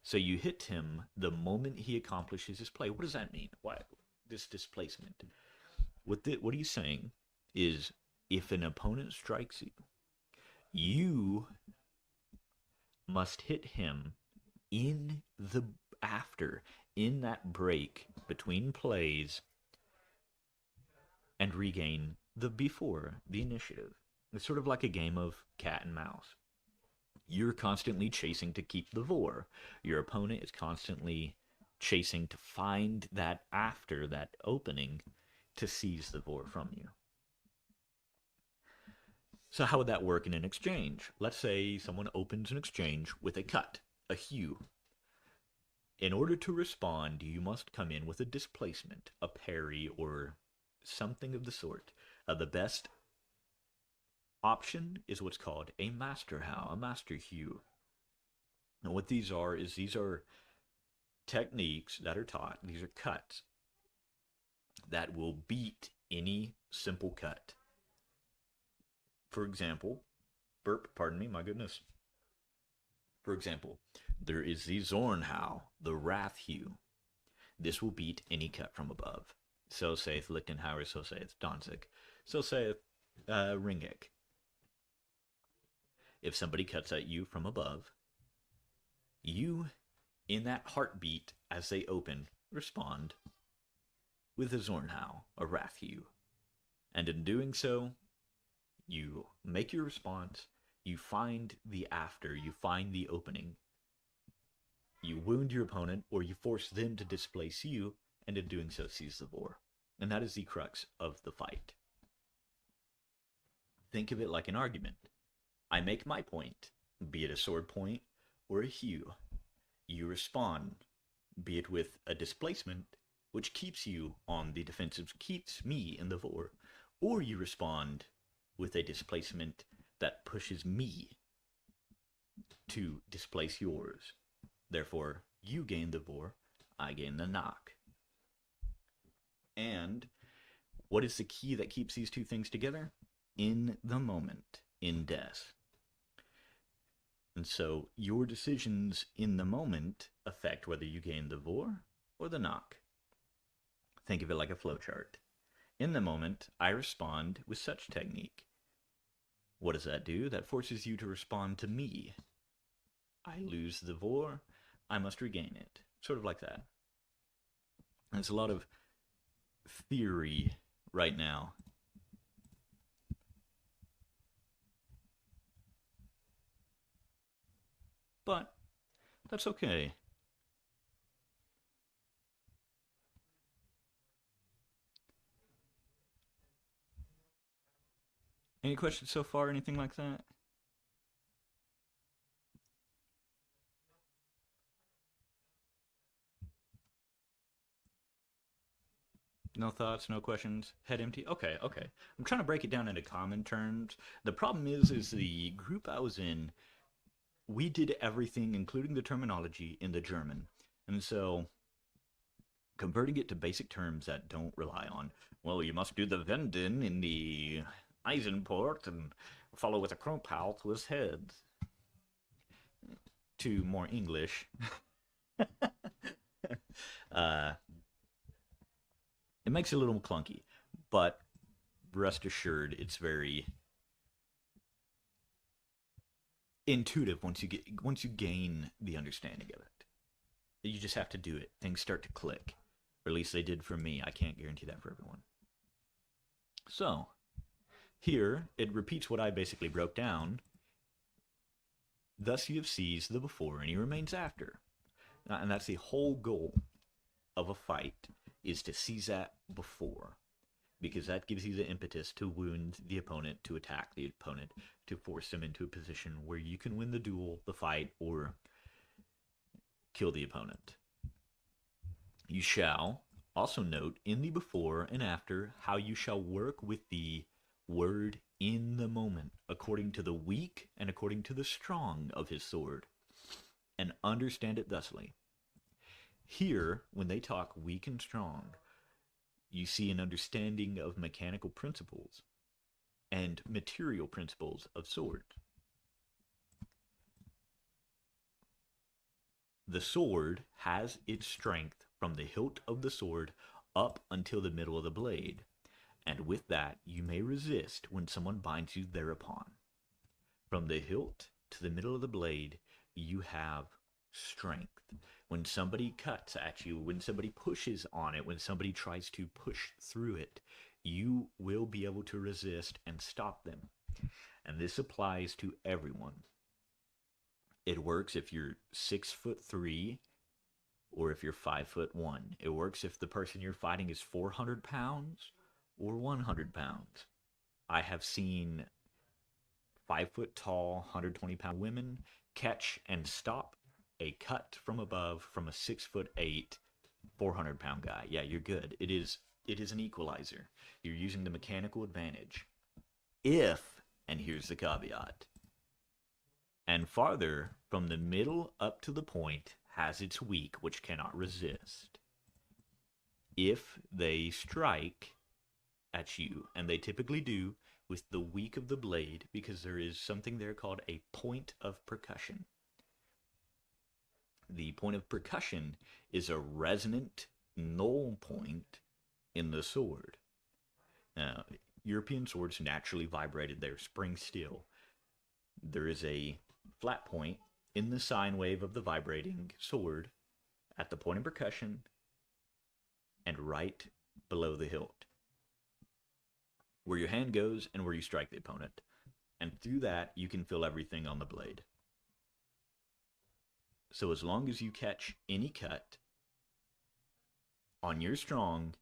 So you hit him the moment he accomplishes his play. What does that mean? Why this displacement? What he's saying is, if an opponent strikes you, you must hit him in the after, in that break between plays, and regain the before, the initiative. It's sort of like a game of cat and mouse. You're constantly chasing to keep the vor. Your opponent is constantly chasing to find that after, that opening, to seize the vor from you. So how would that work in an exchange? Let's say someone opens an exchange with a cut, a hew. In order to respond, you must come in with a displacement, a parry, or something of the sort. The best option is what's called a master how, a master hew. And what these are is these are techniques that are taught. These are cuts that will beat any simple cut. For example, pardon me, my goodness. For example, there is the Zornhau, the Wrath Hew. This will beat any cut from above. So saith Lichtenhauer, so saith Danzig, so saith Ringek. If somebody cuts at you from above, you, in that heartbeat as they open, respond with a Zornhau, a Wrath Hew. And in doing so, you make your response, you find the after, you find the opening. You wound your opponent, or you force them to displace you, and in doing so seize the vor. And that is the crux of the fight. Think of it like an argument. I make my point, be it a sword point or a hew. You respond, be it with a displacement, which keeps you on the defensive, keeps me in the vor, or you respond with a displacement that pushes me to displace yours. Therefore, you gain the vor, I gain the knock. And what is the key that keeps these two things together? In the moment, in death. And so your decisions in the moment affect whether you gain the vor or the knock. Think of it like a flowchart. In the moment, I respond with such technique. What does that do? That forces you to respond to me. I lose the vor, I must regain it. Sort of like that. There's a lot of theory right now. But that's okay. Any questions so far? Anything like that? No thoughts, no questions, head empty? Okay, okay. I'm trying to break it down into common terms. The problem is the group I was in, we did everything, including the terminology, in the German. And so converting it to basic terms that don't rely on, well, you must do the Wenden in the Eisenport and follow with a Kronpalt with heads, to more English. uh, it makes it a little clunky, but rest assured, it's very intuitive once you gain the understanding of it. You just have to do it. Things start to click, or at least they did for me. I can't guarantee that for everyone. So here it repeats what I basically broke down. Thus you have seized the before, and he remains after. And that's the whole goal of a fight, is to seize that before, because that gives you the impetus to wound the opponent, to attack the opponent, to force them into a position where you can win the duel, the fight, or kill the opponent. You shall also note in the before and after how you shall work with the word in the moment, according to the weak and according to the strong of his sword, and understand it thusly. Here, when they talk weak and strong, you see an understanding of mechanical principles and material principles of swords. The sword has its strength from the hilt of the sword up until the middle of the blade, and with that you may resist when someone binds you thereupon. From the hilt to the middle of the blade, you have strength. When somebody cuts at you, when somebody pushes on it, when somebody tries to push through it, you will be able to resist and stop them. And this applies to everyone. It works if you're 6'3" or if you're 5'1". It works if the person you're fighting is 400 pounds or 100 pounds. I have seen 5 foot tall, 120-pound women catch and stop a cut from above from a 6'8", 400-pound guy. Yeah, you're good. It is an equalizer. You're using the mechanical advantage. If, and here's the caveat, and farther from the middle up to the point has its weak, which cannot resist. If they strike at you, and they typically do with the weak of the blade, because there is something there called a point of percussion. The point of percussion is a resonant null point in the sword. Now, European swords naturally vibrated, they're spring steel. There is a flat point in the sine wave of the vibrating sword at the point of percussion and right below the hilt, where your hand goes and where you strike the opponent. And through that, you can feel everything on the blade. So as long as you catch any cut on your strong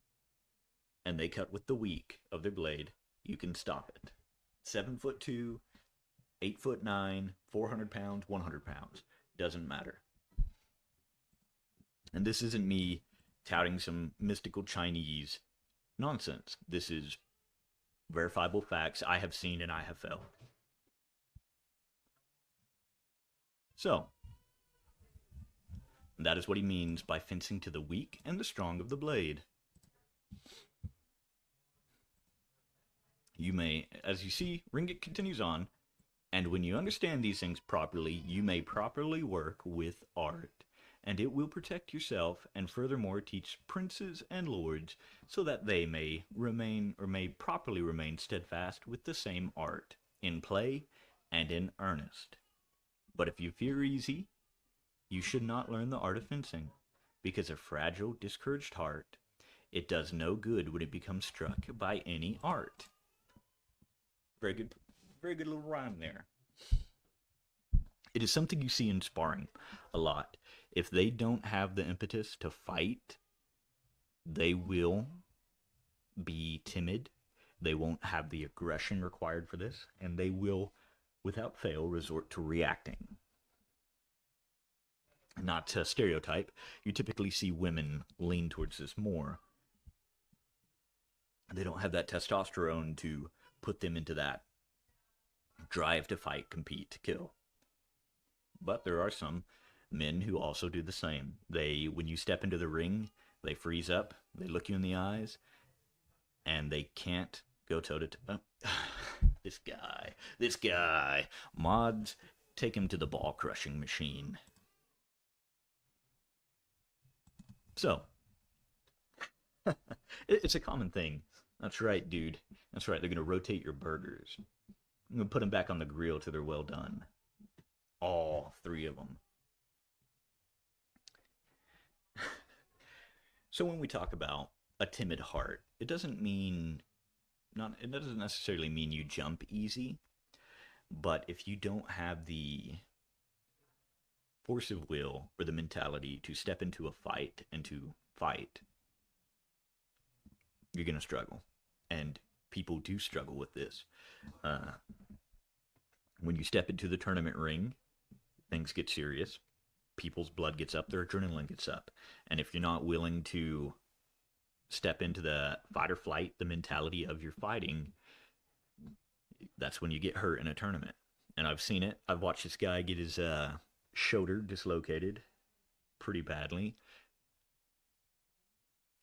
and they cut with the weak of their blade, you can stop it. 7'2", 8'9", 400 pounds, 100 pounds. Doesn't matter. And this isn't me touting some mystical Chinese nonsense. This is Verifiable facts I have seen and I have felt. So, that is what he means by fencing to the weak and the strong of the blade. You may, as you see, Ringit continues on, and when you understand these things properly, you may properly work with art, and it will protect yourself and furthermore teach princes and lords so that they may remain or may properly remain steadfast with the same art, in play and in earnest. But if you fear easy, you should not learn the art of fencing, because a fragile, discouraged heart, it does no good when it becomes struck by any art. Very good little rhyme there. It is something you see in sparring a lot. If they don't have the impetus to fight, they will be timid. They won't have the aggression required for this, and they will, without fail, resort to reacting. Not to stereotype, you typically see women lean towards this more. They don't have that testosterone to put them into that drive to fight, compete, to kill. But there are some men who also do the same. They, when you step into the ring, they freeze up, they look you in the eyes, and they can't go toe to toe. This guy. Mods, take him to the ball crushing machine. So, it's a common thing. That's right, dude. That's right. They're going to rotate your burgers. I'm going to put them back on the grill till they're well done. All three of them. So when we talk about a timid heart, it doesn't necessarily mean you jump easy, but if you don't have the force of will or the mentality to step into a fight and to fight, you're going to struggle. And people do struggle with this. When you step into the tournament ring, things get serious. People's blood gets up, their adrenaline gets up. And if you're not willing to step into the fight or flight, the mentality of your fighting, that's when you get hurt in a tournament. And I've seen it. I've watched this guy get his shoulder dislocated pretty badly.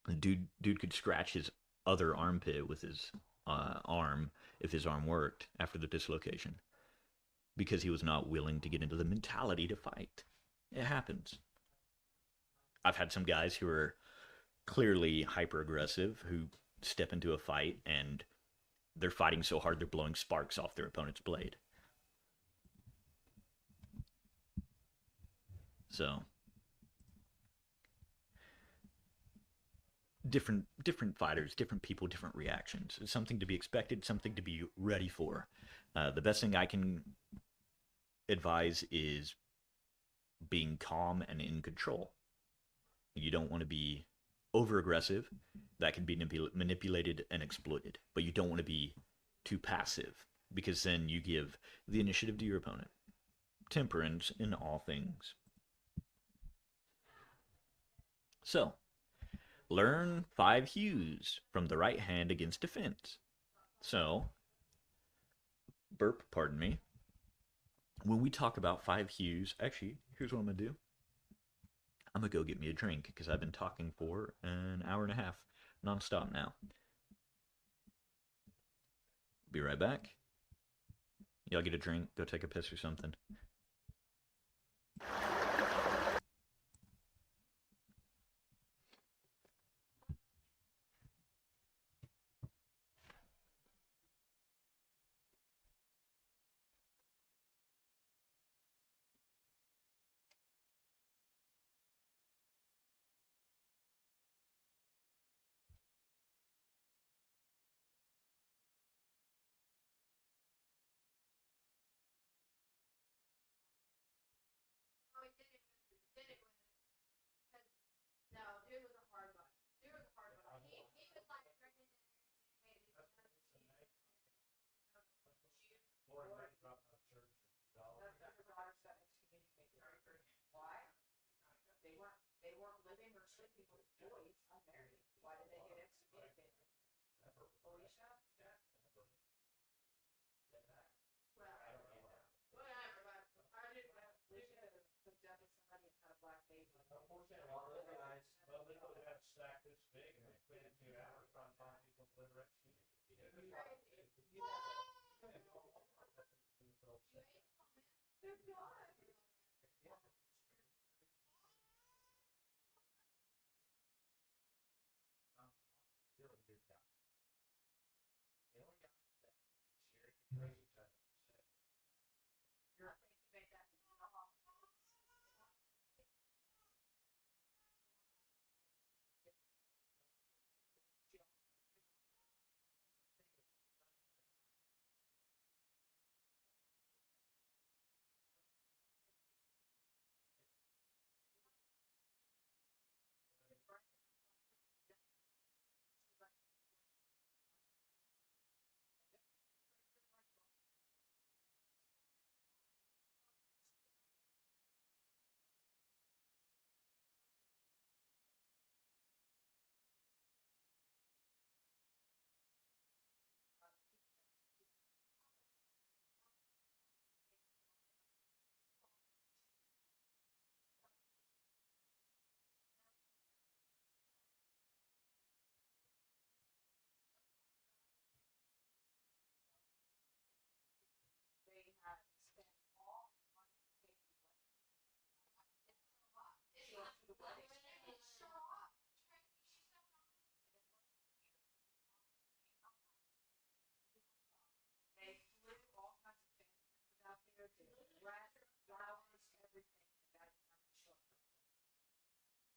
The dude could scratch his other armpit with his arm if his arm worked after the dislocation, because he was not willing to get into the mentality to fight. It happens. I've had some guys who are clearly hyper aggressive who step into a fight and they're fighting so hard they're blowing sparks off their opponent's blade. So different fighters, different people, different reactions. It's something to be expected, something to be ready for. The best thing I can advise is being calm and in control. You don't want to be over aggressive. That can be manipulated and exploited. But you don't want to be too passive, because then you give the initiative to your opponent. Temperance in all things. So, learn 5 hues from the right hand against defense. So, pardon me. When we talk about 5 hues, actually, here's what I'm going to do. I'm going to go get me a drink because I've been talking for an hour and a half nonstop now. Be right back. Y'all get a drink, go take a piss or something. Unfortunately, all those guys, well, they would have a stack this big and they waited 2 hours trying to find people to deliver it. You're a good guy. The only guy that scary crazy guy.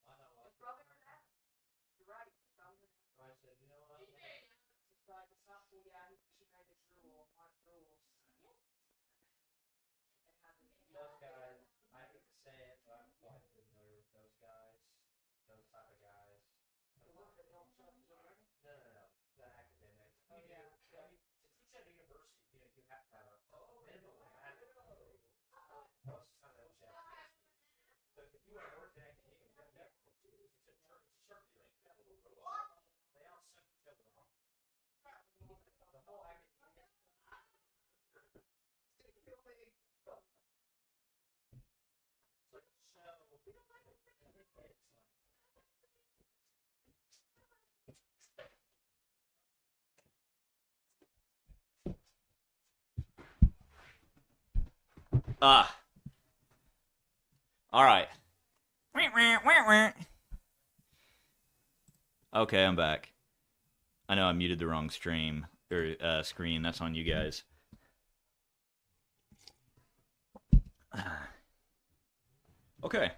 I know. I said, you know what? Those guys, I hate to say it, but I'm quite familiar with those guys, those type of guys. No, no, no, the academics. Oh, yeah. I mean, to teach at a university, you have to have a minimum of math. Most of the time, they'll say, but if you want to work in academia, it's a circular thing. They all suck each other off. The whole academia. So, it's like, Ah, all right. Okay, I'm back. I know I muted the wrong stream or screen. That's on you guys. Okay,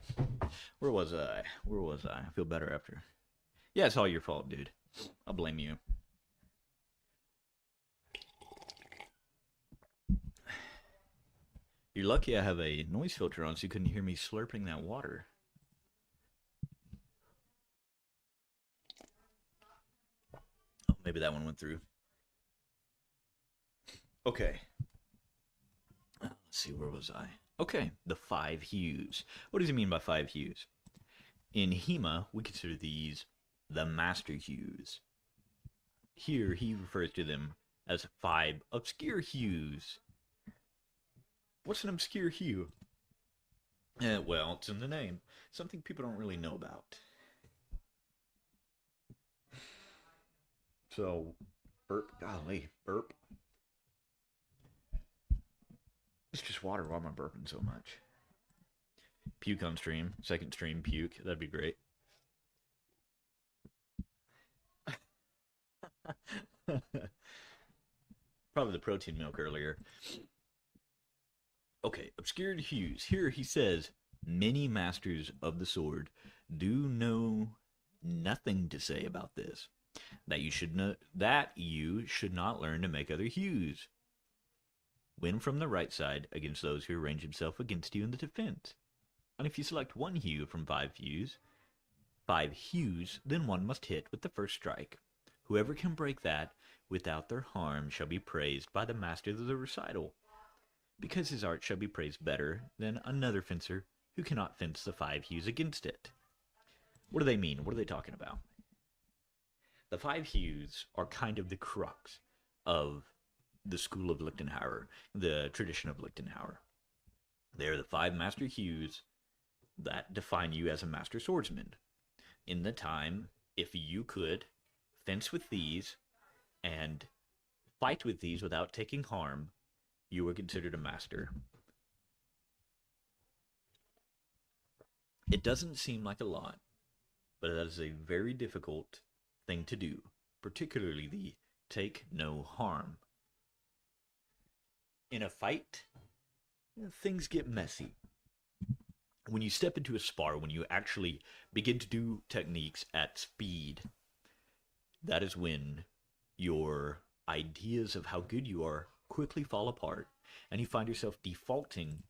where was I? Where was I? I feel better after. Yeah, it's all your fault, dude. I'll blame you. You're lucky I have a noise filter on so you couldn't hear me slurping that water. Oh, maybe that one went through. Okay. Let's see, where was I? Okay, the 5 hues. What does he mean by 5 hues? In HEMA, we consider these the master hues. Here, he refers to them as 5 obscure hues. What's an obscure hue? Well, it's in the name. Something people don't really know about. So, burp. Golly, burp. It's just water. Why am I burping so much? Puke on stream. Second stream, puke. That'd be great. Probably the protein milk earlier. Okay, obscured hues. Here he says, many masters of the sword do know nothing to say about this. That you should not learn to make other hues. Win from the right side against those who arrange themselves against you in the defense. And if you select one hue from 5 hues, then one must hit with the first strike. Whoever can break that without their harm shall be praised by the master of the recital, because his art shall be praised better than another fencer who cannot fence the 5 hues against it. What do they mean? What are they talking about? The 5 hues are kind of the crux of the school of Lichtenhauer, the tradition of Lichtenhauer. They're the 5 master hues that define you as a master swordsman. In the time, if you could fence with these and fight with these without taking harm, you were considered a master. It doesn't seem like a lot, but that is a very difficult thing to do, particularly the take no harm. In a fight, things get messy. When you step into a spar, when you actually begin to do techniques at speed, that is when your ideas of how good you are quickly fall apart, and you find yourself defaulting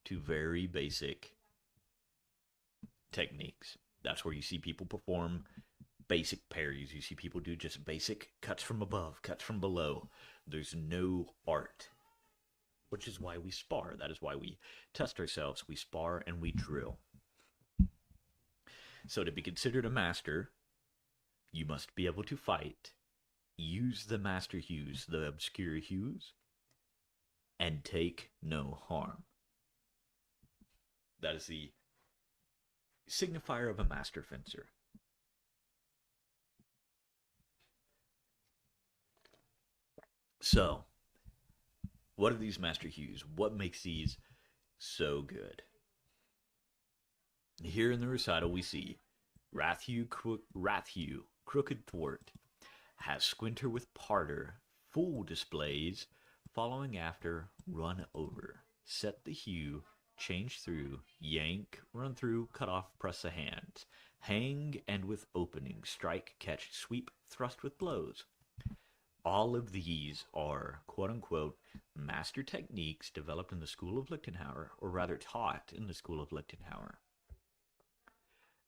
to very basic techniques. That's where you see people perform basic parries. You see people do just basic cuts from above, cuts from below. There's no art, which is why we spar. That is why we test ourselves. We spar and we drill. So to be considered a master, you must be able to fight, use the master hues, the obscure hues, and take no harm. That is the signifier of a master fencer. So, what are these master hues? What makes these so good? Here in the recital, we see Wrathhew, Crooked Thwart, has Squinter with Parter, Full displays, following after Run Over, Set the Hue, Change Through, Yank, Run Through, Cut Off, Press the Hands, Hang and with Opening, Strike, Catch, Sweep, Thrust with Blows. All of these are quote-unquote master techniques developed in the School of Lichtenhauer, or rather taught in the School of Lichtenhauer,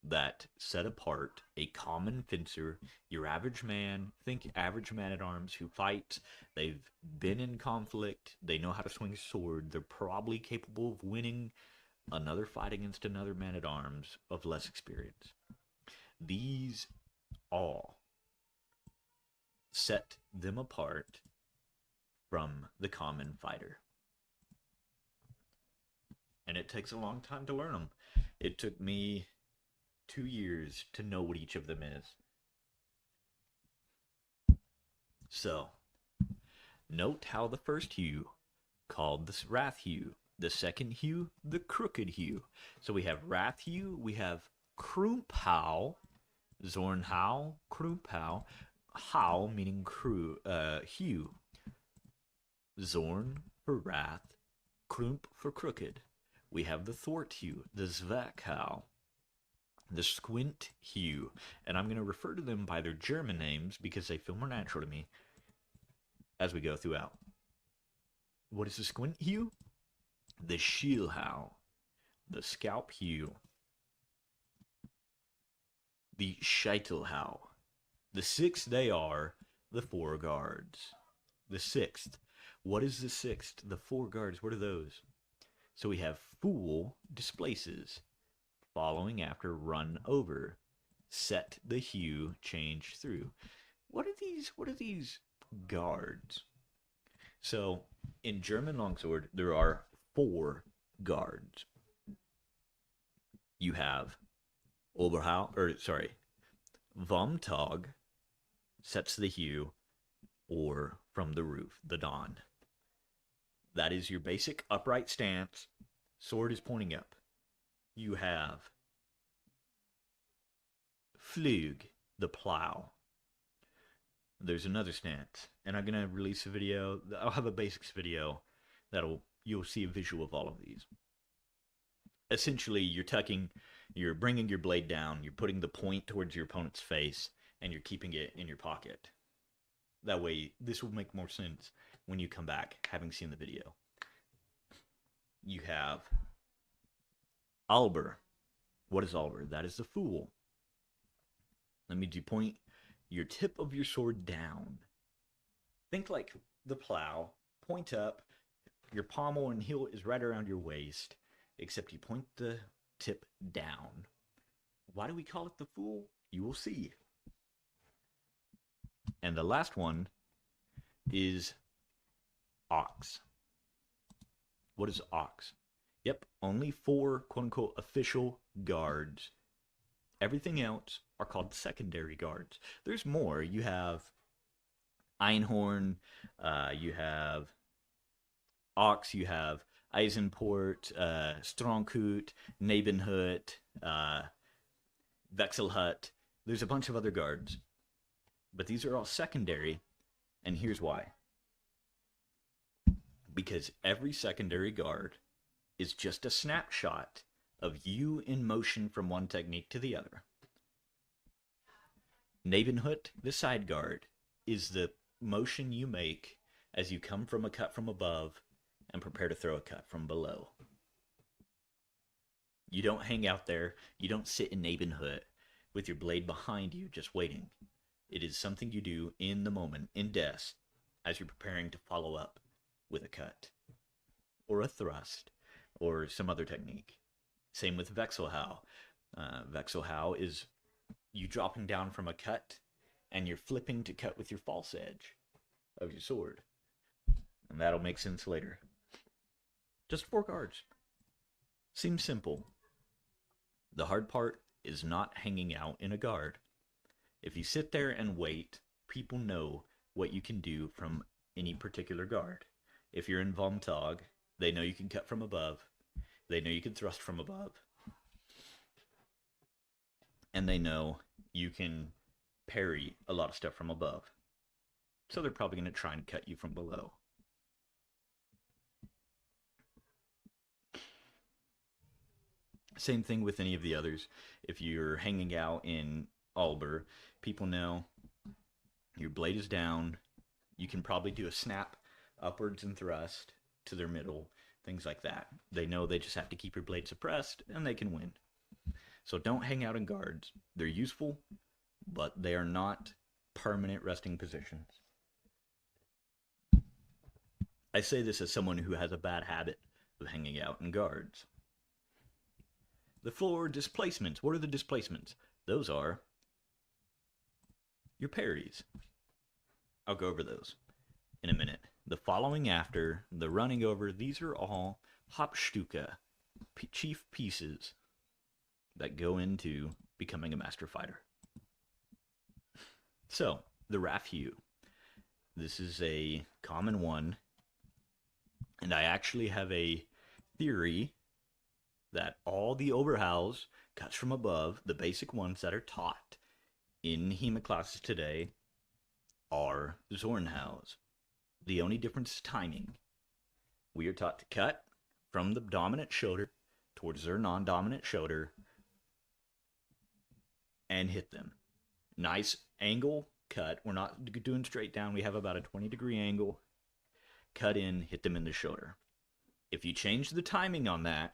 that set apart a common fencer, your average man, think average man-at-arms who fights, they've been in conflict, they know how to swing a sword, they're probably capable of winning another fight against another man-at-arms of less experience. These all set them apart from the common fighter. And it takes a long time to learn them. It took me 2 years to know what each of them is. So, note how the first hue, called the Wrath hue, the second hue, the Crooked hue. So we have Wrath hue, we have Krumpau, Zornhau, Krumpau, Hau meaning hue, Zorn for wrath, Krump for crooked. We have the Thwart hue, the Zvechau, the Squint hue, and I'm going to refer to them by their German names because they feel more natural to me as we go throughout. What is the Squint hue? The Schielhau, the Scalp hue, the Scheitelhau. The sixth they are the Four Guards. The sixth. What is the sixth? The Four Guards, what are those? So we have Fool displaces, following after Run Over, Set the Hue, Change Through. What are these guards? So in German longsword there are 4 guards. You have Vom Tag, sets the hue, or from the roof, the dawn. That is your basic upright stance. Sword is pointing up. You have Flug, the plow. There's another stance, and I'm gonna release a video. I'll have a basics video you'll see a visual of all of these. Essentially, you're bringing your blade down, you're putting the point towards your opponent's face, and you're keeping it in your pocket. That way, this will make more sense when you come back, having seen the video. You have Alber. What is Alber? That is the Fool. That means you point your tip of your sword down. Think like the plow. Point up. Your pommel and heel is right around your waist, except you point the tip down. Why do we call it the Fool? You will see. And the last one is Ox. What is Ox? Yep, only 4 quote unquote official guards. Everything else are called secondary guards. There's more. You have Einhorn, you have Ox, you have Eisenport, Stronghoot, Nabenhut, Vexelhut. There's a bunch of other guards, but these are all secondary, and here's why. Because every secondary guard is just a snapshot of you in motion from one technique to the other. Nabenhut, the side guard, is the motion you make as you come from a cut from above and prepare to throw a cut from below. You don't hang out there. You don't sit in Nabenhut with your blade behind you just waiting. It is something you do in the moment, in death, as you're preparing to follow up with a cut or a thrust or some other technique. Same with Vexelhau. Vexelhau is you dropping down from a cut and you're flipping to cut with your false edge of your sword. And that'll make sense later. Just 4 guards. Seems simple. The hard part is not hanging out in a guard. If you sit there and wait, people know what you can do from any particular guard. If you're in Vomtog, they know you can cut from above. They know you can thrust from above. And they know you can parry a lot of stuff from above. So they're probably going to try and cut you from below. Same thing with any of the others. If you're hanging out in Alber, people know your blade is down. You can probably do a snap upwards and thrust to their middle, things like that. They know they just have to keep your blade suppressed and they can win. So don't hang out in guards. They're useful, but they are not permanent resting positions. I say this as someone who has a bad habit of hanging out in guards. The floor displacements. What are the displacements? Those are your parries. I'll go over those in a minute. The following after, the running over, these are all Hauptstücke, chief pieces that go into becoming a master fighter. So, the Rafu. This is a common one, and I actually have a theory that all the Oberhaus, cuts from above, the basic ones that are taught in HEMA classes today, are Zornhaus. The only difference is timing. We are taught to cut from the dominant shoulder towards their non-dominant shoulder and hit them. Nice angle cut. We're not doing straight down. We have about a 20-degree angle. Cut in, hit them in the shoulder. If you change the timing on that,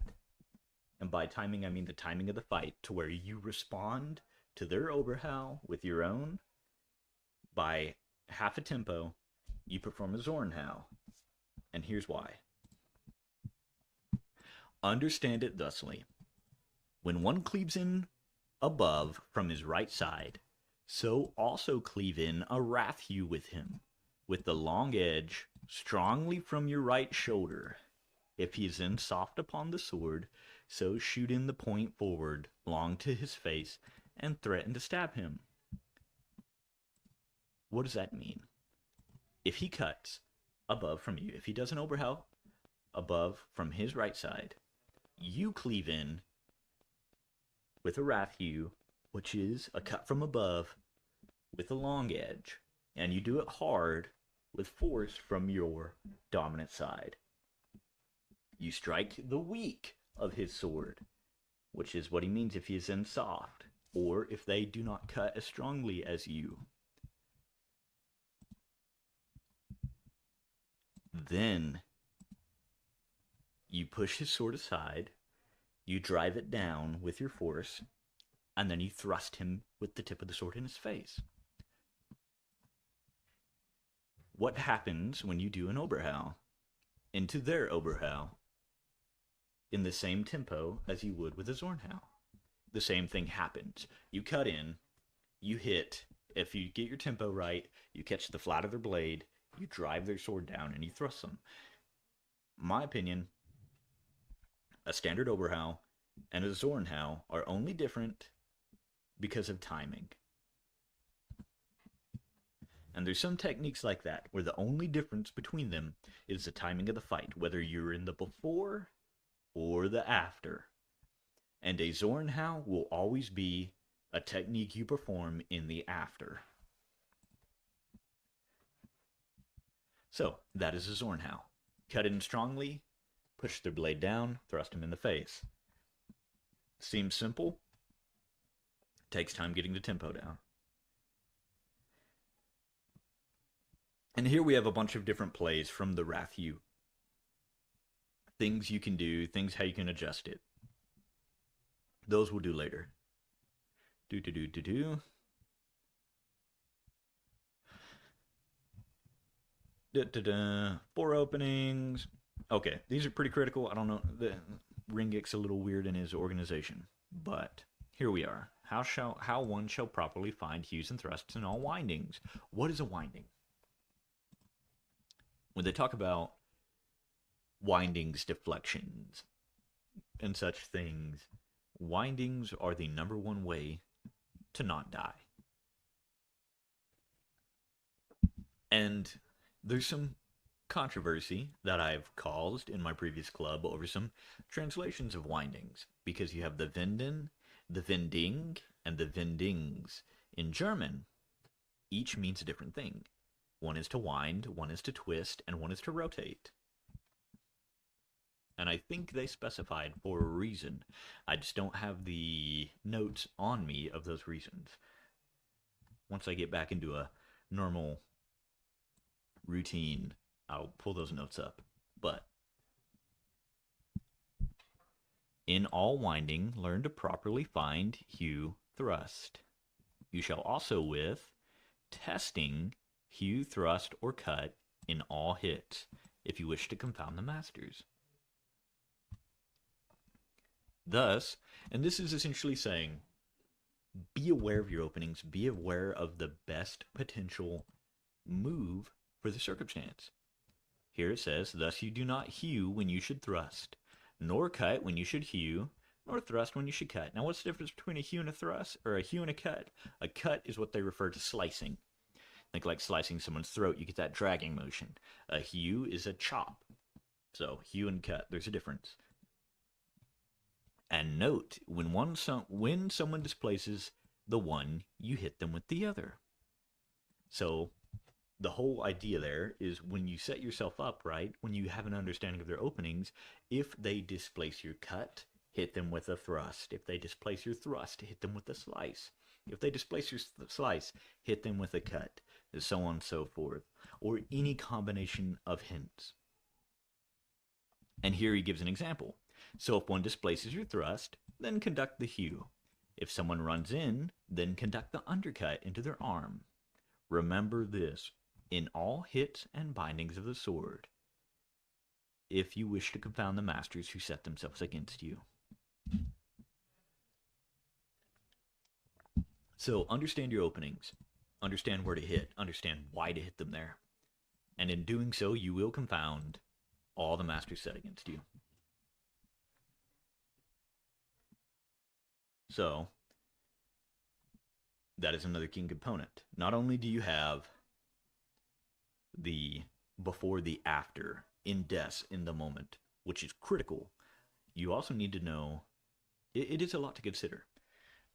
and by timing I mean the timing of the fight, to where you respond to their Oberhau with your own, by half a tempo, you perform a Zornhau. And here's why. Understand it thusly. When one cleaves in above from his right side, so also cleave in a Rafu with him, with the long edge strongly from your right shoulder. If he is then soft upon the sword, so shoot in the point forward, long to his face, and threaten to stab him. What does that mean? If he cuts above from you, if he does an Oberhau above from his right side, you cleave in with a Rafu, which is a cut from above with a long edge, and you do it hard with force from your dominant side. You strike the weak of his sword, which is what he means if he is in soft, or if they do not cut as strongly as you. Then you push his sword aside, you drive it down with your force, and then you thrust him with the tip of the sword in his face. What happens when you do an Oberhau into their Oberhau in the same tempo as you would with a Zornhau? The same thing happens. You cut in, you hit. If you get your tempo right, you catch the flat of their blade, you drive their sword down, and you thrust them. My opinion, A standard Oberhow and a Zornhow are only different because of timing. And there's some techniques like that where the only difference between them is the timing of the fight, whether you're in the before or the after. And a Zornhow will always be a technique you perform in the after. So, that is a Zornhow. Cut in strongly, push their blade down, thrust him in the face. Seems simple. Takes time getting the tempo down. And here we have a bunch of different plays from the Wrath Hue. Things you can do, things how you can adjust it. Those we'll do later. Do. Four openings. Okay, these are pretty critical. I don't know. The Ringek's a little weird in his organization, but here we are. How one shall properly find hues and thrusts in all windings. What is a winding? When they talk about windings, deflections, and such things, windings are the number one way to not die. And there's some controversy that I've caused in my previous club over some translations of windings, because you have the Winden, the Winding, and the Windings. In German, each means a different thing. One is to wind, one is to twist, and one is to rotate. And I think they specified for a reason. I just don't have the notes on me of those reasons. Once I get back into a normal routine, I'll pull those notes up. But in all winding, learn to properly find hue thrust. You shall also with testing hue thrust or cut in all hits if you wish to confound the masters. Thus, and this is essentially saying, be aware of your openings, be aware of the best potential move for the circumstance. Here it says, thus you do not hew when you should thrust, nor cut when you should hew, nor thrust when you should cut. Now, what's the difference between a hew and a thrust, or a hew and a cut? A cut is what they refer to slicing. Think like slicing someone's throat, you get that dragging motion. A hew is a chop. So, hew and cut, there's a difference. And note, when someone displaces the one, you hit them with the other. So, the whole idea there is when you set yourself up, right, when you have an understanding of their openings, if they displace your cut, hit them with a thrust. If they displace your thrust, hit them with a slice. If they displace your slice, hit them with a cut, and so on and so forth. Or any combination of hints. And here he gives an example. So if one displaces your thrust, then conduct the hew. If someone runs in, then conduct the undercut into their arm. Remember this, in all hits and bindings of the sword, if you wish to confound the masters who set themselves against you. So understand your openings, understand where to hit, understand why to hit them there. And in doing so, you will confound all the masters set against you. So, that is another key component. Not only do you have the before, the after, in des, in the moment, which is critical, you also need to know, it is a lot to consider.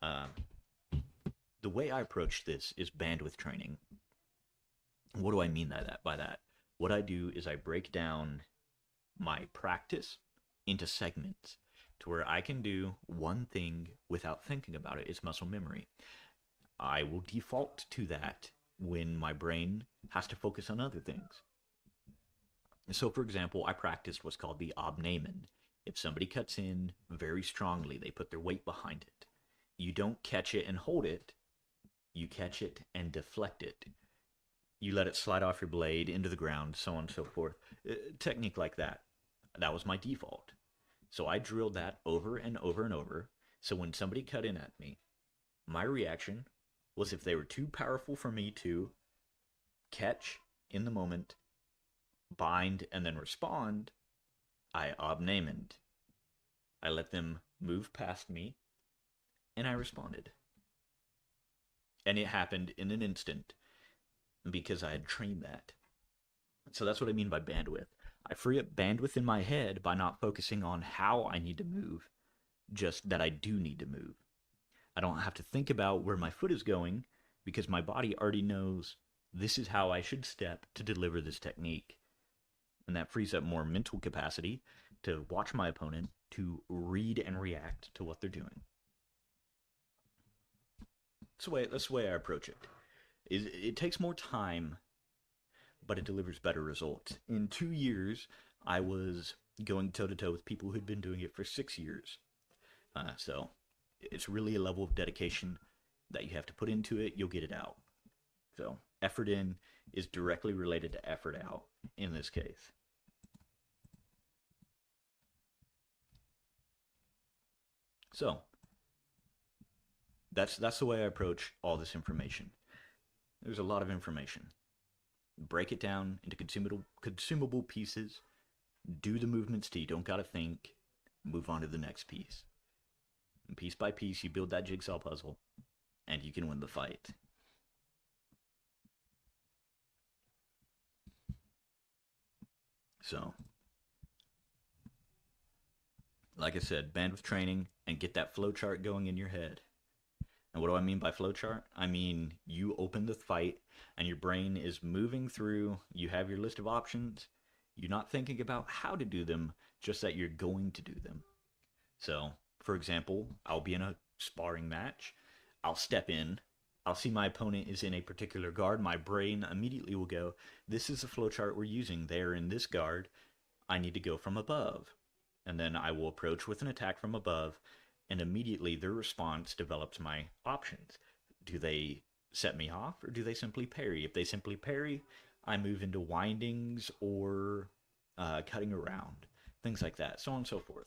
The way I approach this is bandwidth training. What do I mean by that? What I do is I break down my practice into segments to where I can do one thing without thinking about it. It's muscle memory. I will default to that when my brain has to focus on other things. So, for example, I practiced what's called the Abnehmen. If somebody cuts in very strongly, they put their weight behind it. You don't catch it and hold it. You catch it and deflect it. You let it slide off your blade into the ground, so on and so forth. Technique like that. That was my default. So I drilled that over and over and over. So when somebody cut in at me, my reaction was if they were too powerful for me to catch in the moment, bind, and then respond, I abnehmend. I let them move past me, and I responded. And it happened in an instant because I had trained that. So that's what I mean by bandwidth. I free up bandwidth in my head by not focusing on how I need to move, just that I do need to move. I don't have to think about where my foot is going because my body already knows this is how I should step to deliver this technique. And that frees up more mental capacity to watch my opponent, to read and react to what they're doing. That's the way I approach it. It takes more time, but it delivers better results. In 2 years, I was going toe to toe with people who'd been doing it for 6 years. So it's really a level of dedication that you have to put into it. You'll get it out. So effort in is directly related to effort out in this case. So that's the way I approach all this information. There's a lot of information. Break it down into consumable pieces. Do the movements till you don't gotta think. Move on to the next piece. And piece by piece, you build that jigsaw puzzle, and you can win the fight. So, like I said, bandwidth training and get that flow chart going in your head. And what do I mean by flowchart? I mean, you open the fight and your brain is moving through, you have your list of options, you're not thinking about how to do them, just that you're going to do them. So, for example, I'll be in a sparring match, I'll step in, I'll see my opponent is in a particular guard, my brain immediately will go, this is the flowchart we're using, they're in this guard, I need to go from above. And then I will approach with an attack from above, and immediately their response develops my options. Do they set me off, or do they simply parry? If they simply parry, I move into windings or cutting around, things like that, so on and so forth.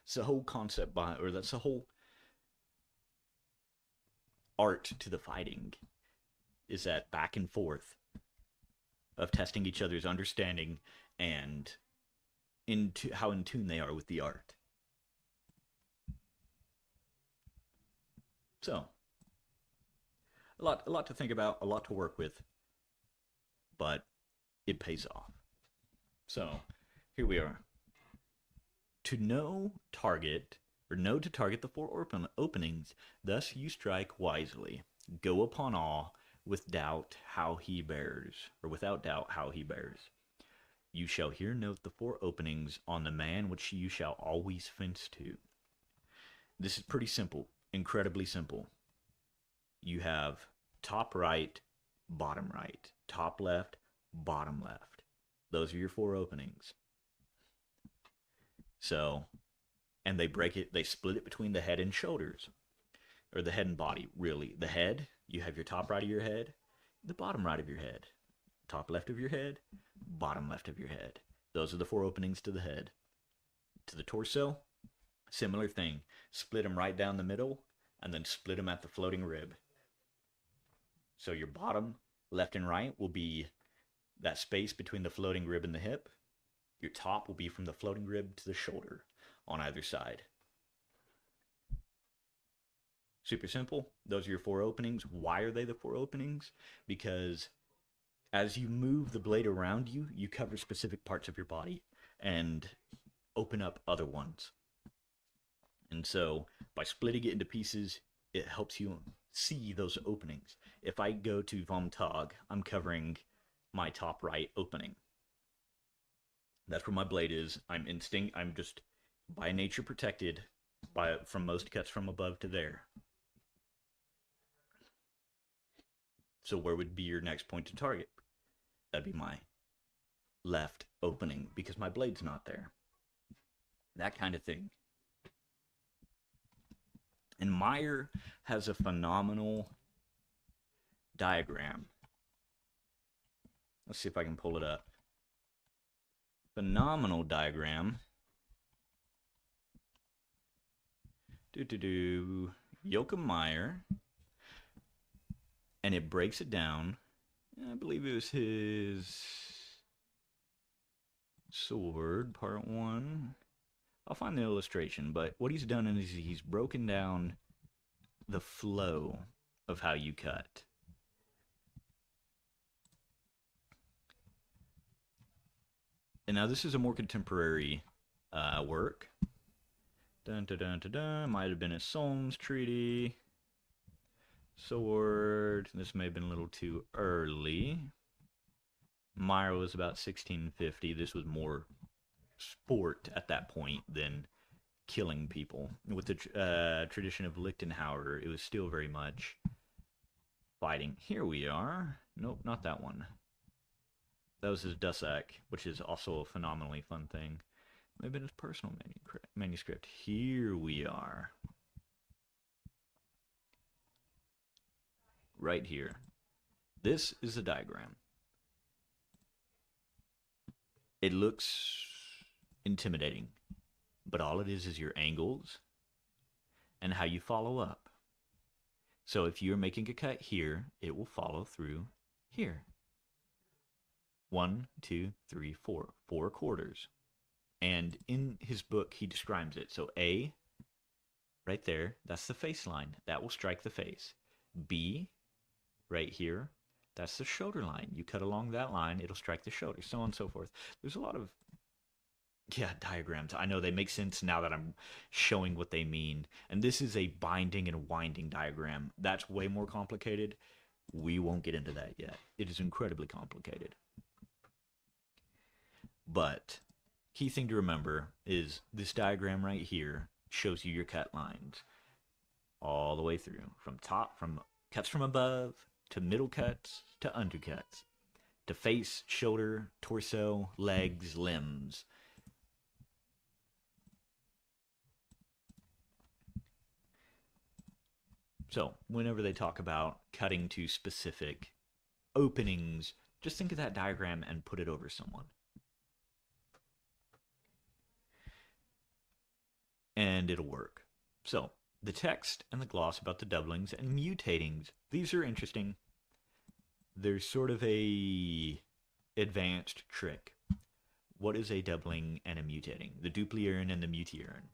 It's the whole concept or that's the whole art to the fighting, is that back and forth of testing each other's understanding and into how in tune they are with the art. So, a lot to think about, a lot to work with, but it pays off. So, here we are. To know to target the four openings, thus you strike wisely. Go upon all with doubt how he bears, or without doubt how he bears. You shall here note the four openings on the man which you shall always fence to. This is pretty simple, incredibly simple. You have top right, bottom right, top left, bottom left. Those are your four openings. So, and they split it between the head and shoulders, or the head and body, really. The head, you have your top right of your head, the bottom right of your head, top left of your head, bottom left of your head. Those are the four openings to the head. To the torso, similar thing. Split them right down the middle, and then split them at the floating rib. So your bottom, left and right, will be that space between the floating rib and the hip. Your top will be from the floating rib to the shoulder on either side. Super simple. Those are your four openings. Why are they the four openings? Because as you move the blade around you, you cover specific parts of your body and open up other ones. And so by splitting it into pieces, it helps you see those openings. If I go to Vom Tag, I'm covering my top right opening. That's where my blade is. I'm just by nature protected from most cuts from above to there. So where would be your next point to target? That'd be my left opening because my blade's not there. That kind of thing. And Meyer has a phenomenal diagram. Let's see if I can pull it up. Phenomenal diagram. Joachim Meyer. And it breaks it down. I believe it was his sword, part 1. I'll find the illustration, but what he's done is he's broken down the flow of how you cut. And now this is a more contemporary work. Dun, dun, dun, dun, dun. Might have been a Solmes treaty. Sword. This may have been a little too early. Meyer was about 1650. This was more sport at that point than killing people. With the tradition of Lichtenhauer, it was still very much fighting. Here we are. Nope, not that one. That was his Dussac, which is also a phenomenally fun thing. Maybe his personal manuscript. Here we are. Right here. This is a diagram. It looks intimidating, but all it is your angles and how you follow up. So if you're making a cut here, it will follow through here. 1, 2, 3, 4. 4 quarters. And in his book, he describes it. So A, right there, that's the face line. That will strike the face. B, right here, that's the shoulder line. You cut along that line, it'll strike the shoulder, so on and so forth. There's a lot of, diagrams. I know they make sense now that I'm showing what they mean. And this is a binding and winding diagram. That's way more complicated. We won't get into that yet. It is incredibly complicated. But key thing to remember is this diagram right here shows you your cut lines all the way through, from cuts from above to middle cuts to undercuts to face, shoulder, torso, legs, limbs. So whenever they talk about cutting to specific openings, just think of that diagram and put it over someone. And it'll work. So the text and the gloss about the doublings and mutatings, these are interesting. There's sort of a advanced trick. What is a doubling and a mutating? The dupliern and the mutiern.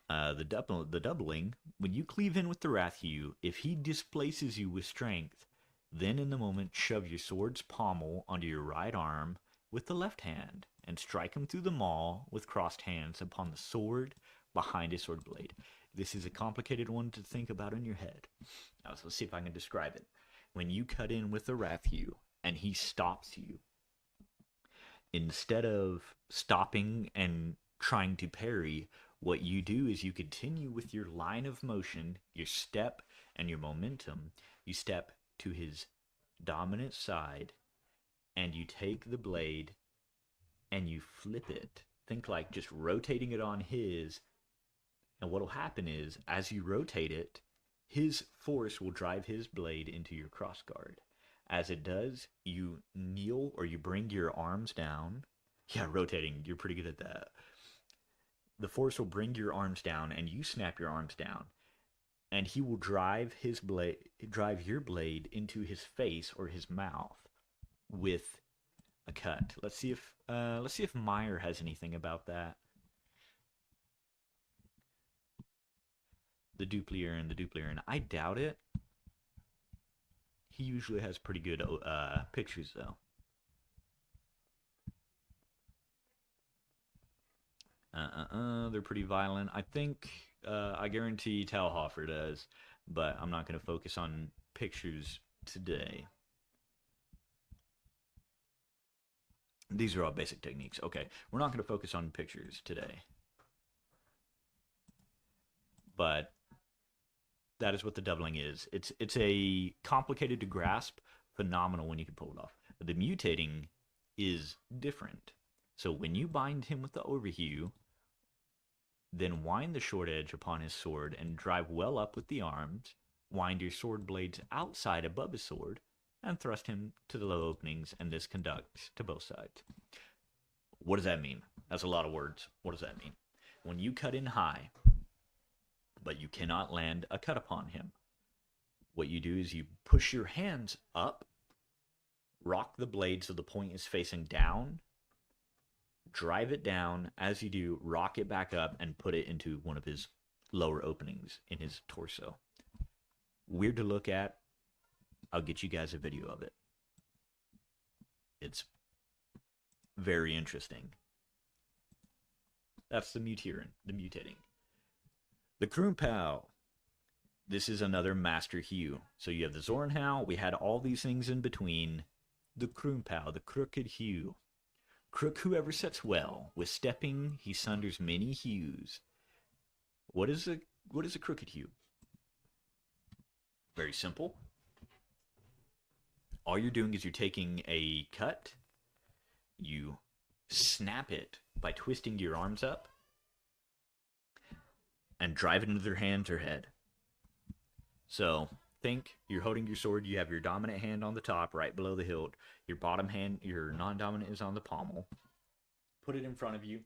The doubling, when you cleave in with the Rathhew, if he displaces you with strength, then in the moment shove your sword's pommel onto your right arm with the left hand, and strike him through the maw with crossed hands upon the sword behind his sword blade. This is a complicated one to think about in your head. Now, so let's see if I can describe it. When you cut in with the Rathhew and he stops you, instead of stopping and trying to parry, what you do is you continue with your line of motion, your step and your momentum. You step to his dominant side and you take the blade and you flip it. Think like just rotating it on his. And what will happen is, as you rotate it, his force will drive his blade into your crossguard. As it does, you kneel or you bring your arms down. Yeah, rotating, you're pretty good at that. The force will bring your arms down and you snap your arms down. And he will drive your blade into his face or his mouth with a cut. Let's see if Meyer has anything about that. The dupliern. I doubt it. He usually has pretty good pictures, though. They're pretty violent. I think, I guarantee Talhofer does, but I'm not going to focus on pictures today. These are all basic techniques. Okay, we're not going to focus on pictures today. But that is what the doubling is. It's a complicated to grasp, phenomenal when you can pull it off. The mutating is different. So when you bind him with the overhew, then wind the short edge upon his sword and drive well up with the arms, wind your sword blades outside above his sword, and thrust him to the low openings, and this conducts to both sides. What does that mean? That's a lot of words. What does that mean? When you cut in high, but you cannot land a cut upon him, what you do is you push your hands up, rock the blade so the point is facing down, drive it down. As you do, rock it back up and put it into one of his lower openings in his torso. Weird to look at. I'll get you guys a video of it. It's very interesting. That's the mutating. The Kroompao. This is another Master Hue. So you have the Zornhao. We had all these things in between. The Kroompao, the Crooked Hue. Crook whoever sets well. With stepping, he sunders many hues. What is a Crooked Hue? Very simple. All you're doing is you're taking a cut. You snap it by twisting your arms up and drive it into their hands or head. So think you're holding your sword. You have your dominant hand on the top, right below the hilt. Your bottom hand, your non-dominant, is on the pommel. Put it in front of you.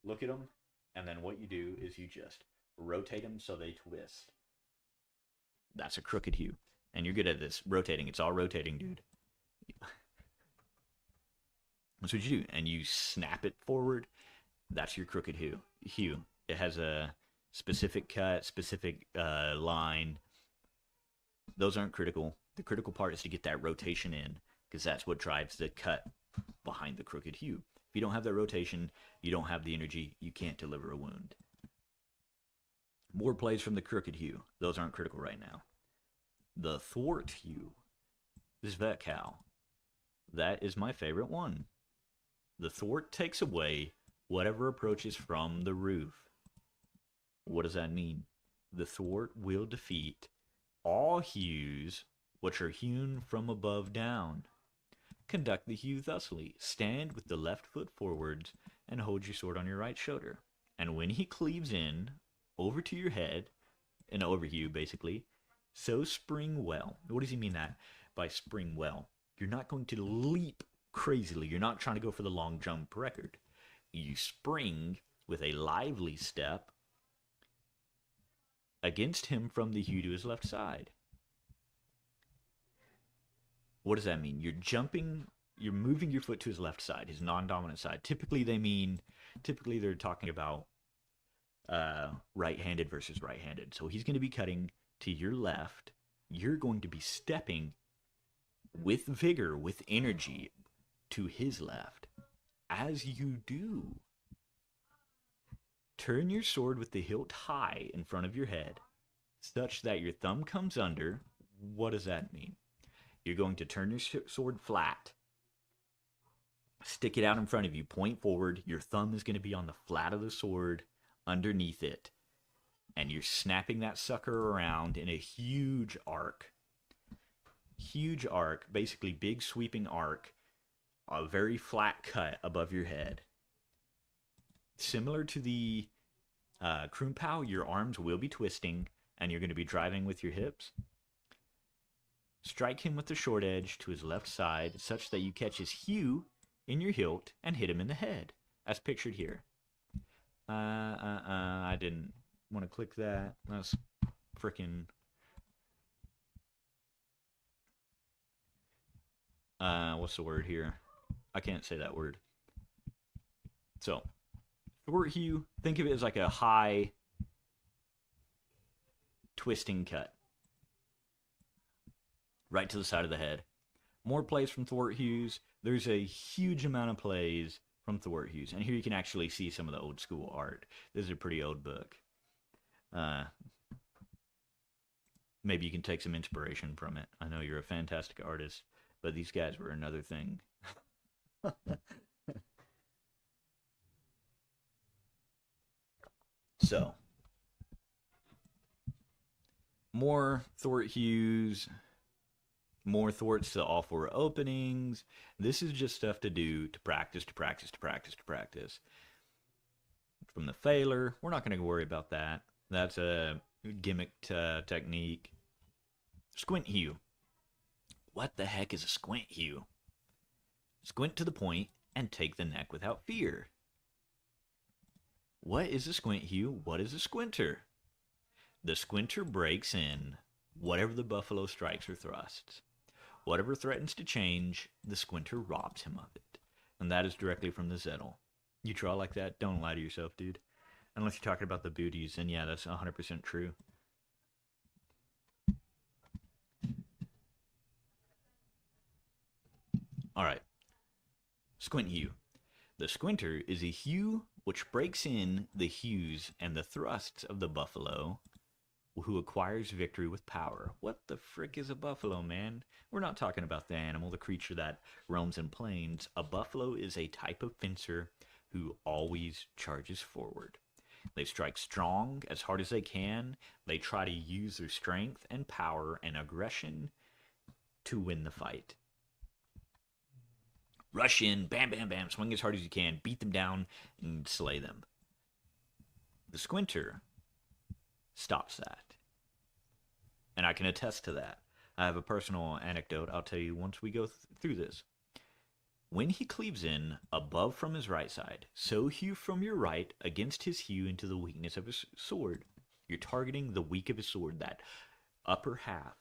Look at them. And then what you do is you just rotate them so they twist. That's a Crooked Hue. And you're good at this. Rotating. It's all rotating, dude. That's what you do. And you snap it forward. That's your Crooked Hue. It has a specific cut, specific line. Those aren't critical. The critical part is to get that rotation in, because that's what drives the cut behind the Crooked Hue. If you don't have that rotation, you don't have the energy, you can't deliver a wound. More plays from the Crooked Hue. Those aren't critical right now. The Thwart Hue. This Vetcow. That is my favorite one. The Thwart takes away whatever approaches from the roof. What does that mean? The Thwart will defeat all hues which are hewn from above down. Conduct the hue thusly. Stand with the left foot forwards and hold your sword on your right shoulder. And when he cleaves in over to your head, an overhue basically, so spring well. What does he mean that by spring well? You're not going to leap crazily. You're not trying to go for the long jump record. You spring with a lively step against him from the hue to his left side. What does that mean? You're moving your foot to his left side, his non-dominant side. Typically they're talking about right-handed versus right-handed. So he's going to be cutting to your left. You're going to be stepping with vigor, with energy to his left. As you do, turn your sword with the hilt high in front of your head, such that your thumb comes under. What does that mean? You're going to turn your sword flat, stick it out in front of you, point forward. Your thumb is going to be on the flat of the sword underneath it, and you're snapping that sucker around in a huge arc. Huge arc, basically big sweeping arc, a very flat cut above your head. Similar to the Kroompao, your arms will be twisting, and you're going to be driving with your hips. Strike him with the short edge to his left side, such that you catch his hue in your hilt and hit him in the head, as pictured here. I didn't want to click that. That's freaking... what's the word here? I can't say that word. So, Thwart Hue, think of it as like a high twisting cut. Right to the side of the head. More plays from Thwart Hues. There's a huge amount of plays from Thwart Hues. And here you can actually see some of the old school art. This is a pretty old book. Maybe you can take some inspiration from it. I know you're a fantastic artist, but these guys were another thing. So, more Thwart Hues, more thwarts to all four openings. This is just stuff to do to practice. From the Failer, we're not going to worry about that. That's a gimmick technique. Squint Hue. What the heck is a Squint Hue? Squint to the point and take the neck without fear. What is a Squint Hue? What is a Squinter? The Squinter breaks in whatever the buffalo strikes or thrusts. Whatever threatens to change, the Squinter robs him of it. And that is directly from the Zettel. You draw like that? Don't lie to yourself, dude. Unless you're talking about the booties, and yeah, that's 100% true. All right. Squint hue. The squinter is a hue which breaks in the hues and the thrusts of the buffalo who acquires victory with power. What the frick is a buffalo, man? We're not talking about the animal, the creature that roams in plains. A buffalo is a type of fencer who always charges forward. They strike strong, as hard as they can. They try to use their strength and power and aggression to win the fight. Rush in, bam, bam, bam, swing as hard as you can, beat them down, and slay them. The squinter stops that. And I can attest to that. I have a personal anecdote I'll tell you once we go through this. When he cleaves in above from his right side, so hew from your right against his hew into the weakness of his sword. You're targeting the weak of his sword, that upper half.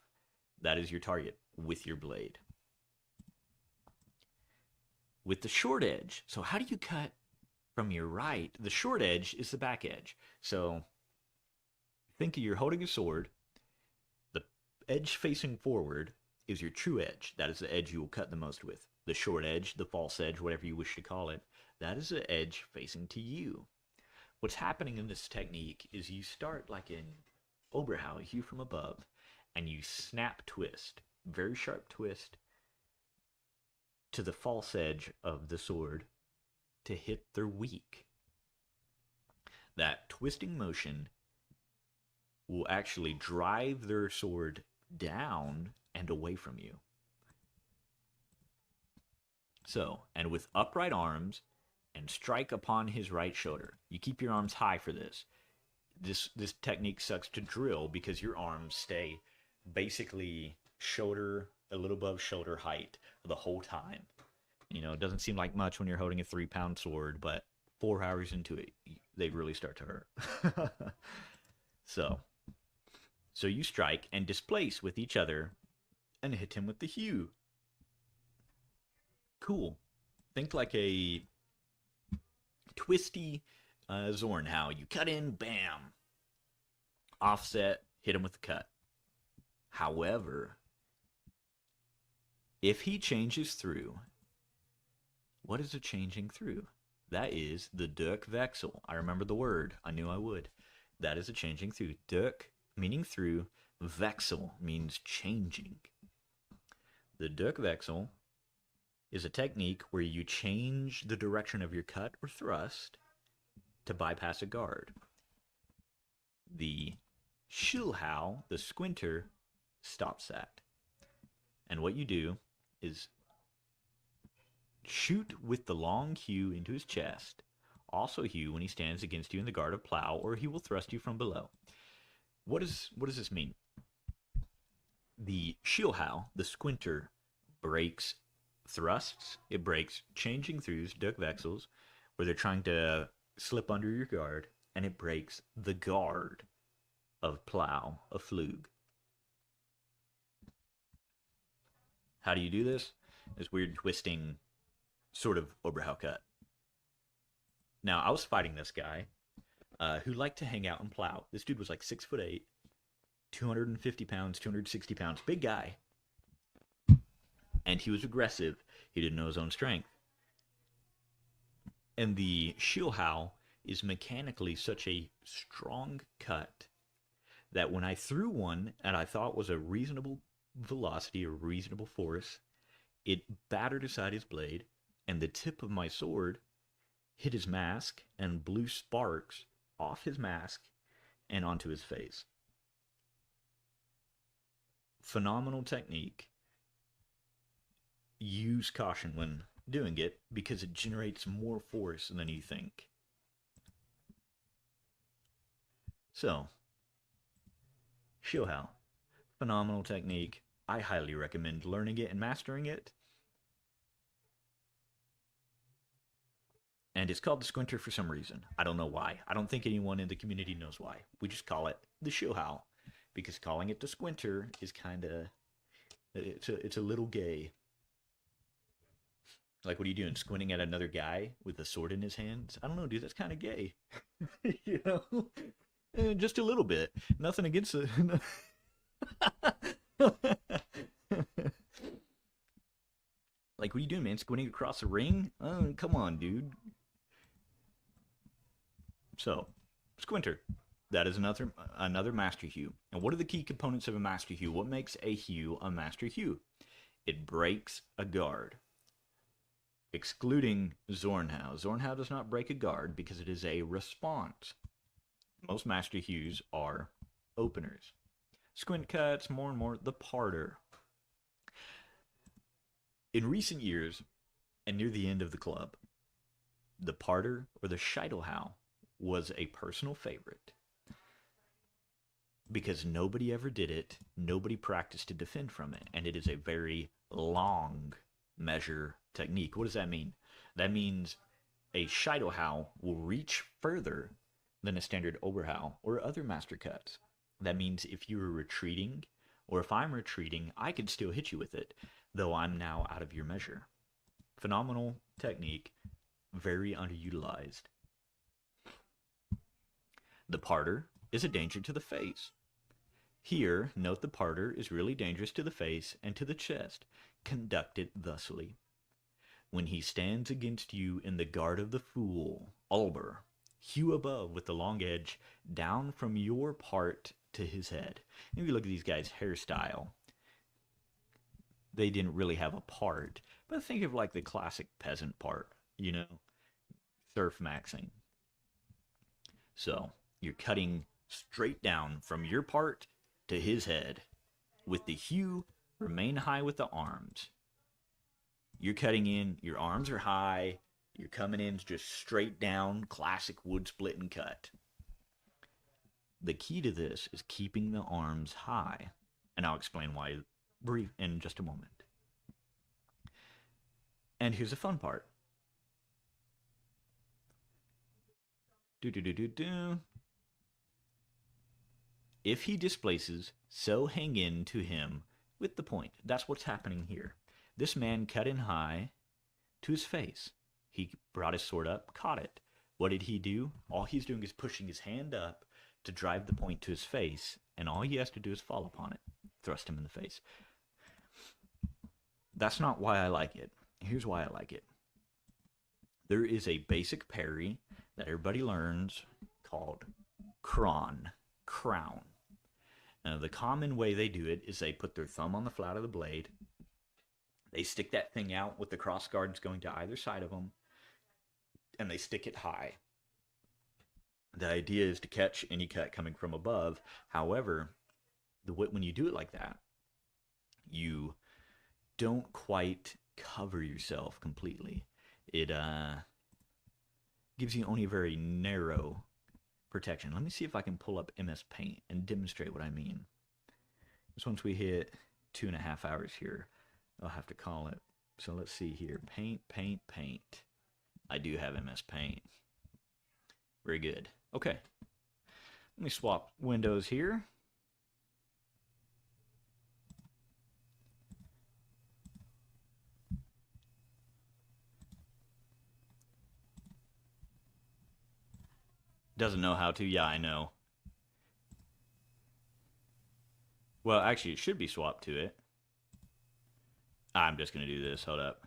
That is your target with your blade. With the short edge, so how do you cut from your right? The short edge is the back edge. So think you're holding a sword. The edge facing forward is your true edge. That is the edge you will cut the most with. The short edge, the false edge, whatever you wish to call it, that is the edge facing to you. What's happening in this technique is you start like in Oberhau, hew from above, and you snap twist, very sharp twist, to the false edge of the sword to hit their weak. That twisting motion will actually drive their sword down and away from you. So, and with upright arms and strike upon his right shoulder. You keep your arms high for this. This technique sucks to drill because your arms stay basically shoulder, a little above shoulder height the whole time. You know, it doesn't seem like much when you're holding a 3-pound sword, but 4 hours into it, they really start to hurt. So you strike and displace with each other and hit him with the hew. Cool. Think like a twisty Zornhau. You cut in, bam. Offset, hit him with the cut. However, if he changes through, what is it changing through? That is the Durchwechsel. I remember the word. I knew I would. That is a changing through. Durch meaning through. Wechsel means changing. The Durchwechsel is a technique where you change the direction of your cut or thrust to bypass a guard. The Schillhau, the squinter, stops that. And what you do is shoot with the long hew into his chest. Also hew when he stands against you in the guard of plow, or he will thrust you from below. What does this mean? The Schillhau, the squinter, breaks thrusts. It breaks changing throughs, Durchwechsels, where they're trying to slip under your guard, and it breaks the guard of plow, a flug. How do you do this? This weird twisting sort of Oberhau cut. Now, I was fighting this guy who liked to hang out and plow. This dude was like 6'8", 250 pounds, 260 pounds, big guy. And he was aggressive. He didn't know his own strength. And the Schillhau is mechanically such a strong cut that when I threw one and I thought was a reasonable velocity or reasonable force, it battered aside his blade, and the tip of my sword hit his mask and blew sparks off his mask and onto his face. Phenomenal technique. Use caution when doing it because it generates more force than you think. So, Schillhau, phenomenal technique. I highly recommend learning it and mastering it. And it's called the squinter for some reason. I don't know why. I don't think anyone in the community knows why. We just call it the Schillhau because calling it the squinter is kind of, it's a little gay. Like, what are you doing? Squinting at another guy with a sword in his hands? I don't know, dude. That's kind of gay. You know? Just a little bit. Nothing against it. Like, what are you doing, man? Squinting across the ring? Oh, come on, dude. So, Squinter. That is another master hue. And what are the key components of a master hue? What makes a hue a master hue? It breaks a guard, excluding Zornhau. Zornhau does not break a guard because it is a response. Most master hues are openers. Squint cuts, more and more, the parter. In recent years, and near the end of the club, the parter or the Scheitelhau was a personal favorite because nobody ever did it, nobody practiced to defend from it, and it is a very long measure technique. What does that mean? That means a Scheitelhau will reach further than a standard Oberhau or other master cuts. That means if you were retreating, or if I'm retreating, I could still hit you with it, though I'm now out of your measure. Phenomenal technique, very underutilized. The parter is a danger to the face. Here, note the parter is really dangerous to the face and to the chest. Conduct it thusly. When he stands against you in the guard of the fool, Alber, hew above with the long edge, down from your part to his head. If you look at these guys' hairstyle, they didn't really have a part, but think of like the classic peasant part, you know, surf maxing. So you're cutting straight down from your part to his head. With the hew, remain high with the arms. You're cutting in, your arms are high, you're coming in just straight down, classic wood split and cut. The key to this is keeping the arms high, and I'll explain why brief in just a moment. And here's the fun part. If he displaces, so hang in to him with the point. That's what's happening here. This man cut in high to his face. He brought his sword up, caught it. What did he do? All he's doing is pushing his hand up to drive the point to his face, and all he has to do is fall upon it, thrust him in the face. That's not why I like it. Here's why I like it. There is a basic parry that everybody learns called crown. Now, the common way they do it is they put their thumb on the flat of the blade. They stick that thing out with the cross guards going to either side of them, and they stick it high. The idea is to catch any cut coming from above. However, when you do it like that, you don't quite cover yourself completely. It gives you only a very narrow protection. Let me see if I can pull up MS Paint and demonstrate what I mean. Just once we hit 2.5 hours here, I'll have to call it. So let's see here. Paint. I do have MS Paint. Very good. Okay. Let me swap windows here. Doesn't know how to. Yeah, I know. Well, actually, it should be swapped to it. I'm just going to do this. Hold up.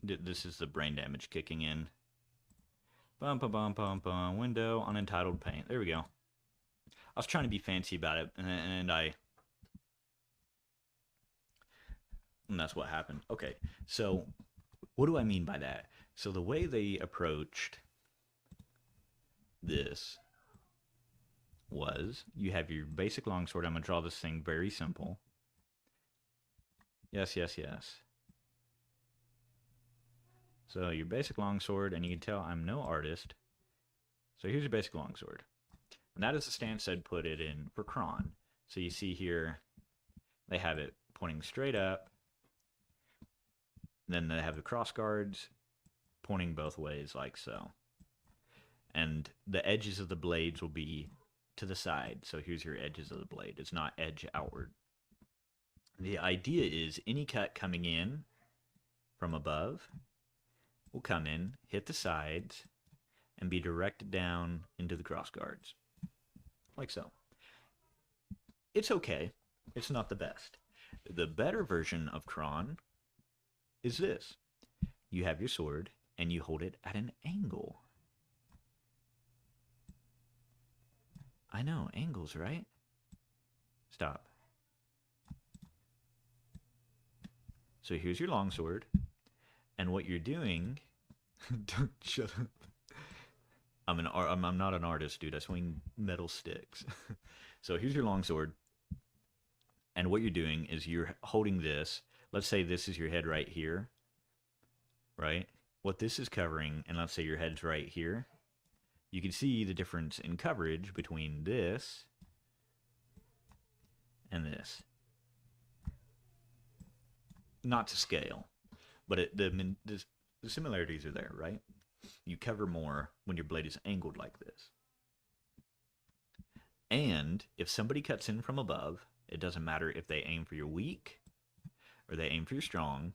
This is the brain damage kicking in. Bum, bum, bum, bum, bum. Window, unentitled paint. There we go. I was trying to be fancy about it, and that's what happened. Okay, so what do I mean by that? So the way they approached this was you have your basic longsword. I'm going to draw this thing very simple. Yes. So your basic longsword, and you can tell I'm no artist. So here's your basic longsword. And that is the stance I'd put it in for Kron. So you see here, they have it pointing straight up. Then they have the cross guards pointing both ways like so. And the edges of the blades will be to the side. So here's your edges of the blade. It's not edge outward. The idea is any cut coming in from above will come in, hit the sides, and be directed down into the cross guards, like so. It's okay. It's not the best. The better version of cron is this. You have your sword, and you hold it at an angle. I know, angles, right? Stop. So here's your longsword, and what you're doing... Don't shut up. I'm not an artist, dude. I swing metal sticks. So here's your longsword, and what you're doing is you're holding this. Let's say this is your head right here, right? What this is covering, and let's say your head's right here. You can see the difference in coverage between this and this. Not to scale, but the similarities are there, right? You cover more when your blade is angled like this. And if somebody cuts in from above, it doesn't matter if they aim for your weak or they aim for your strong.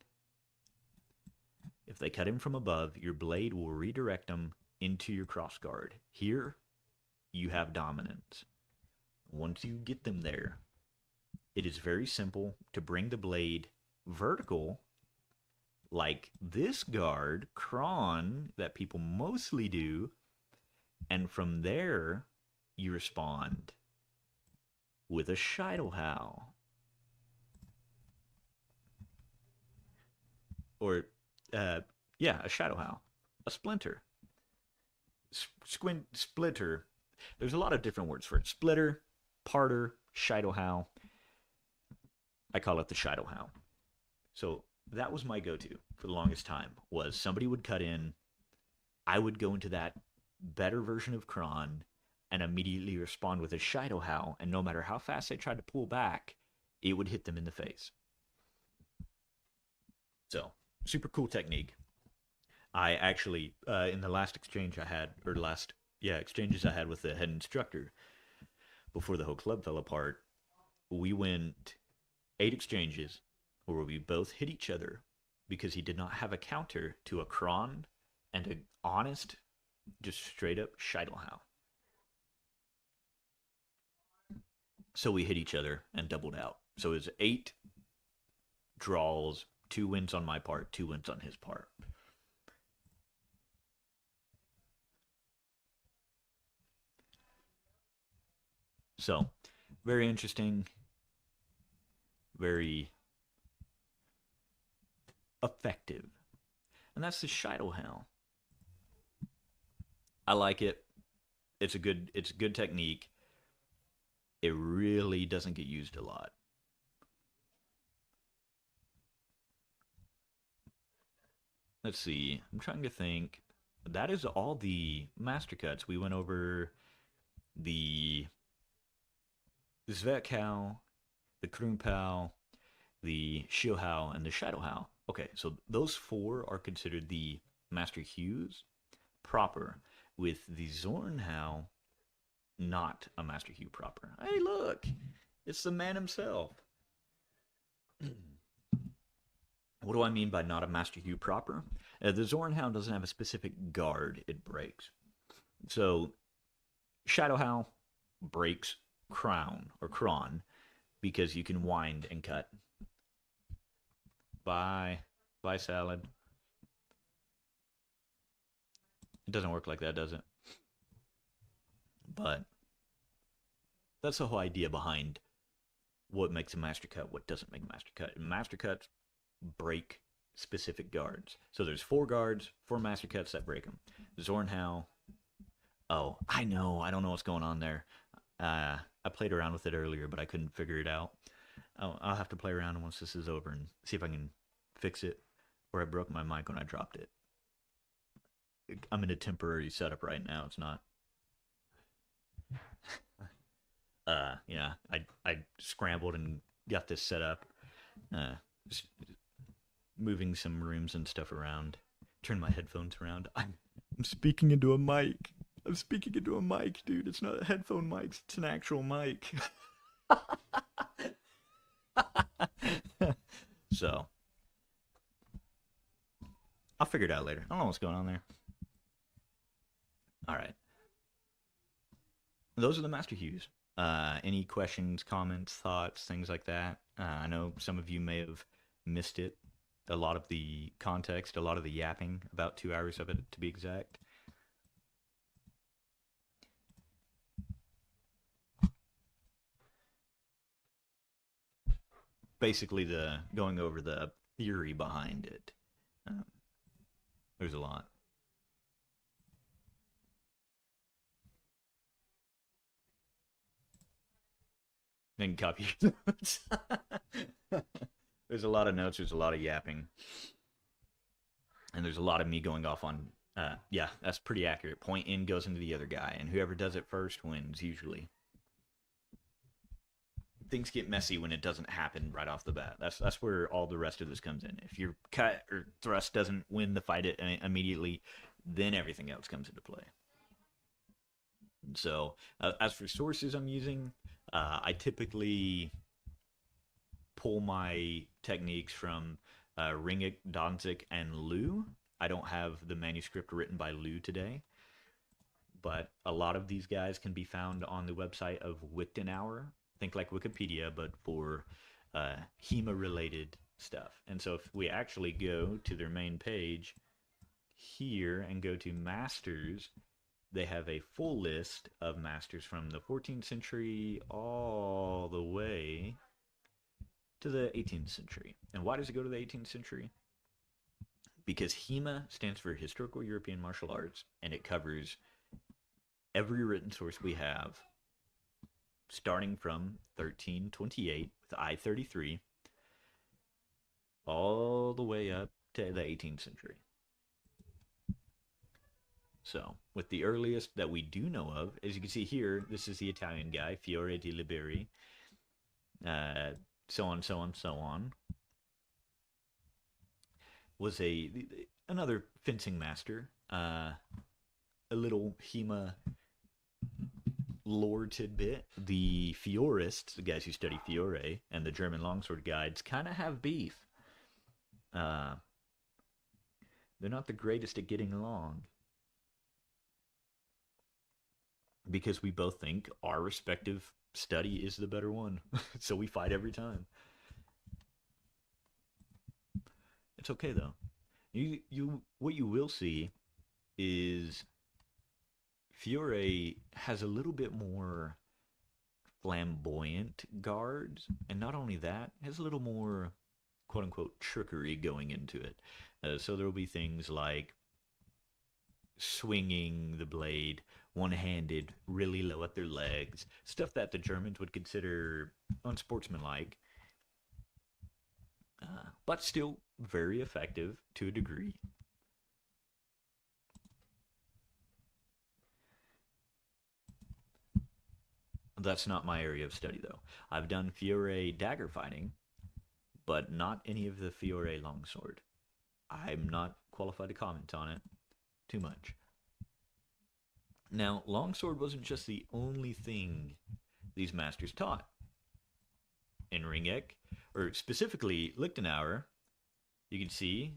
If they cut in from above, your blade will redirect them into your cross guard. Here, you have dominance. Once you get them there, it is very simple to bring the blade vertical, like this guard, cron, that people mostly do, and from there, you respond with a Scheitelhau. Or, yeah, a Scheitelhau. A splinter. Splitter. There's a lot of different words for it. Splitter, parter, Scheitelhau. I call it the Scheitelhau. So that was my go-to for the longest time, was somebody would cut in, I would go into that better version of cron and immediately respond with a Scheitelhau, and no matter how fast they tried to pull back, it would hit them in the face. So, super cool technique. I actually, in the last exchange I had, exchanges I had with the head instructor, before the whole club fell apart, we went 8 exchanges where we both hit each other because he did not have a counter to a cron and an honest, just straight up Scheitelhau. So we hit each other and doubled out. So it was 8 draws, 2 wins on my part, 2 wins on his part. So, very interesting, very effective. And that's the Scheitelhau. I like it. It's a good technique. It really doesn't get used a lot. Let's see. I'm trying to think. That is all the master cuts. We went over the Zvetkow, the Krumpau, the Schilhau, and the Scheitelhau. Okay, so those 4 are considered the master hues proper, with the Zornhau not a master hue proper. Hey, look! It's the man himself. What do I mean by not a master hue proper? The Zornhau doesn't have a specific guard it breaks. So, Scheitelhau breaks crown or cron because you can wind and cut. Bye salad. It doesn't work like that, does it? But that's the whole idea behind what makes a master cut, what doesn't make a master cut. And master cuts break specific guards. So there's 4 guards, 4 master cuts that break them. Zornhau. Oh, I know. I don't know what's going on there. I played around with it earlier, but I couldn't figure it out. I'll have to play around once this is over and see if I can fix it. Or I broke my mic when I dropped it. I'm in a temporary setup right now. It's not. Yeah, I scrambled and got this set up. Just moving some rooms and stuff around. Turn my headphones around. I'm speaking into a mic. I'm speaking into a mic, dude. It's not a headphone mic. It's an actual mic. So I'll figure it out later. I don't know what's going on there. All right. Those are the master hues. Any questions, comments, thoughts, things like that? I know some of you may have missed it. A lot of the context, a lot of the yapping, about 2 hours of it to be exact. Basically, the going over the theory behind it. Um, there's a lot. Then copy your notes. There's a lot of notes. There's a lot of yapping, and there's a lot of me going off on. Yeah, that's pretty accurate. Point in goes into the other guy, and whoever does it first wins usually. Things get messy when it doesn't happen right off the bat. That's where all the rest of this comes in. If your cut or thrust doesn't win the fight immediately, then everything else comes into play. So, as for sources I'm using, I typically pull my techniques from Ringick, Danzig, and Liu. I don't have the manuscript written by Liu today, but a lot of these guys can be found on the website of Wichtenauer. Think like Wikipedia, but for HEMA related stuff. And so if we actually go to their main page here and go to masters, they have a full list of masters from the 14th century all the way to the 18th century. And why does it go to the 18th century? Because HEMA stands for Historical European Martial Arts, and it covers every written source we have, starting from 1328 with I-33, all the way up to the 18th century. So, with the earliest that we do know of, as you can see here, this is the Italian guy, Fiore di Liberi, so on, so on, so on. Was another fencing master, a little HEMA lore tidbit. The Fiorists, the guys who study Fiore, and the German longsword guides kind of have beef. They're not the greatest at getting along, because we both think our respective study is the better one. So we fight every time. It's okay though. You what you will see is Fiore has a little bit more flamboyant guards, and not only that, has a little more quote unquote trickery going into it. So there will be things like swinging the blade one-handed really low at their legs, stuff that the Germans would consider unsportsmanlike, but still very effective to a degree. That's not my area of study, though. I've done Fiore dagger fighting, but not any of the Fiore longsword. I'm not qualified to comment on it too much. Now, longsword wasn't just the only thing these masters taught. In Ringeck, or specifically Lichtenauer, you can see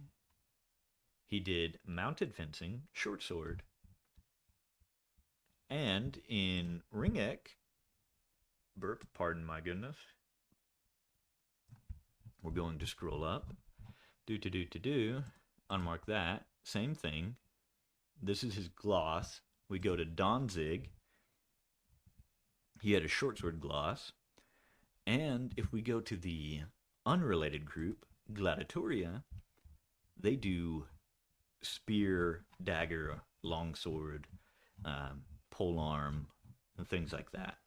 he did mounted fencing, short sword. And in Ringeck, burp, pardon my goodness, we're going to scroll up. Unmark that. Same thing. This is his gloss. We go to Danzig. He had a short sword gloss. And if we go to the unrelated group, Gladiatoria, they do spear, dagger, longsword, polearm, and things like that.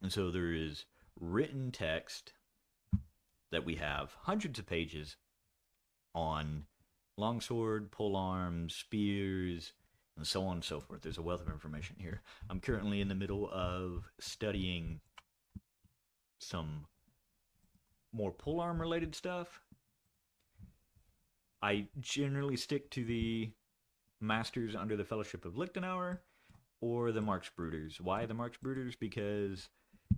And so there is written text that we have hundreds of pages on longsword, polearms, spears, and so on and so forth. There's a wealth of information here. I'm currently in the middle of studying some more polearm related stuff. I generally stick to the masters under the Fellowship of Lichtenauer or the Marksbrüders. Why the Marksbrüders? Because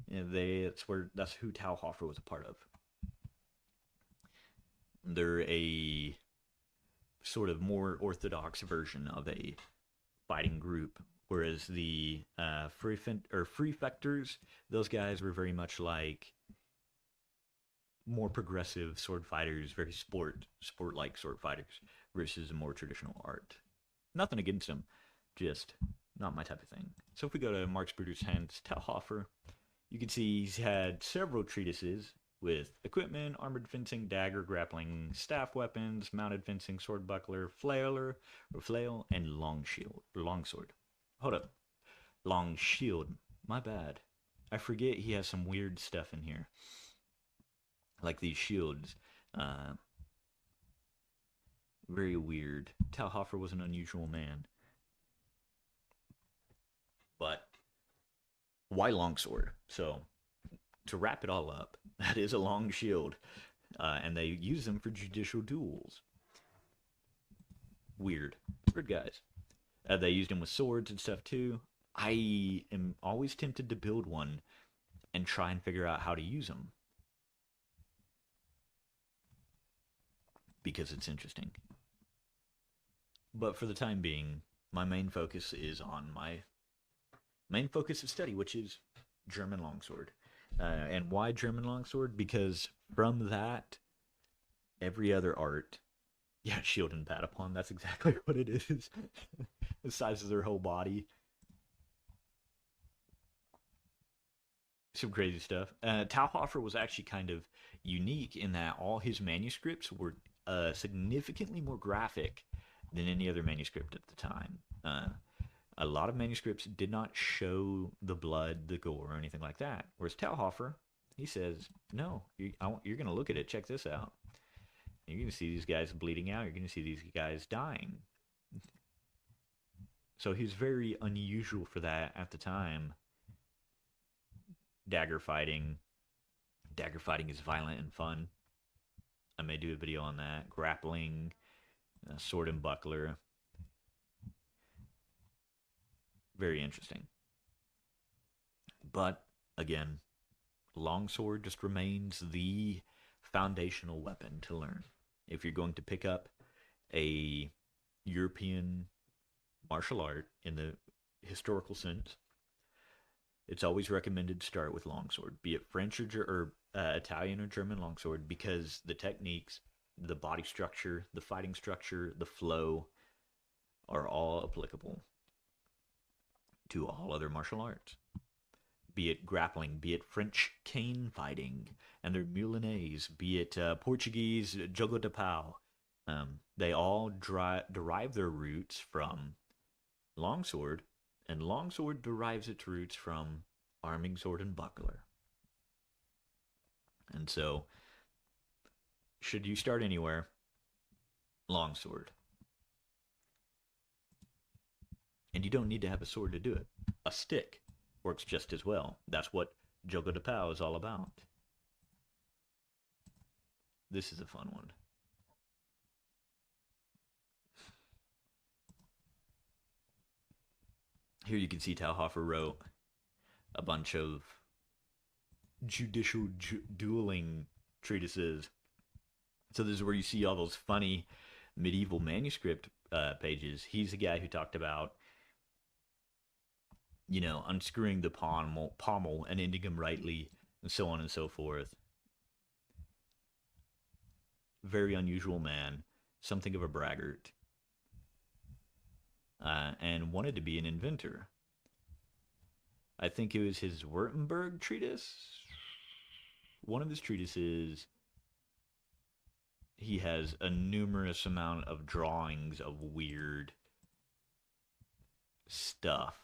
that's who Tauhofer was a part of. They're a sort of more orthodox version of a fighting group, whereas the Prefectors, those guys were very much like more progressive sword fighters, very sport like sword fighters, versus a more traditional art. Nothing against them, just not my type of thing. So if we go to Marx Bruder's Hans Talhofer, you can see he's had several treatises with equipment, armored fencing, dagger, grappling, staff weapons, mounted fencing, sword buckler, flail, and long shield, or long sword. Hold up. Long shield. My bad. I forget he has some weird stuff in here. Like these shields. Very weird. Talhofer was an unusual man. But why longsword? So, to wrap it all up, that is a long shield. And they use them for judicial duels. Weird. Weird guys. They used them with swords and stuff too. I am always tempted to build one and try and figure out how to use them. Because it's interesting. But for the time being, my main focus is on my main focus of study, which is German longsword. And why German longsword? Because from that, every other art, yeah, shield and patapon, that's exactly what it is. The size of their whole body. Some crazy stuff. Talhofer was actually kind of unique in that all his manuscripts were significantly more graphic than any other manuscript at the time. A lot of manuscripts did not show the blood, the gore, or anything like that. Whereas Talhofer, he says, no, you're going to look at it. Check this out. You're going to see these guys bleeding out. You're going to see these guys dying. So he's very unusual for that at the time. Dagger fighting. Dagger fighting is violent and fun. I may do a video on that. Grappling, sword and buckler. Very interesting. But again, longsword just remains the foundational weapon to learn. If you're going to pick up a European martial art in the historical sense, it's always recommended to start with longsword, be it French or Italian or German longsword, because the techniques, the body structure, the fighting structure, the flow are all applicable to all other martial arts. Be it grappling, be it French cane fighting and their Milanese, be it Portuguese jogo de pau. They all derive their roots from longsword, and longsword derives its roots from arming sword and buckler. And so, should you start anywhere, longsword. And you don't need to have a sword to do it. A stick works just as well. That's what jogo de pau is all about. This is a fun one. Here you can see Talhofer wrote a bunch of judicial dueling treatises. So this is where you see all those funny medieval manuscript pages. He's the guy who talked about, you know, unscrewing the pommel and ending him rightly, and so on and so forth. Very unusual man, something of a braggart, and wanted to be an inventor. I think it was his Württemberg treatise. One of his treatises, he has a numerous amount of drawings of weird stuff.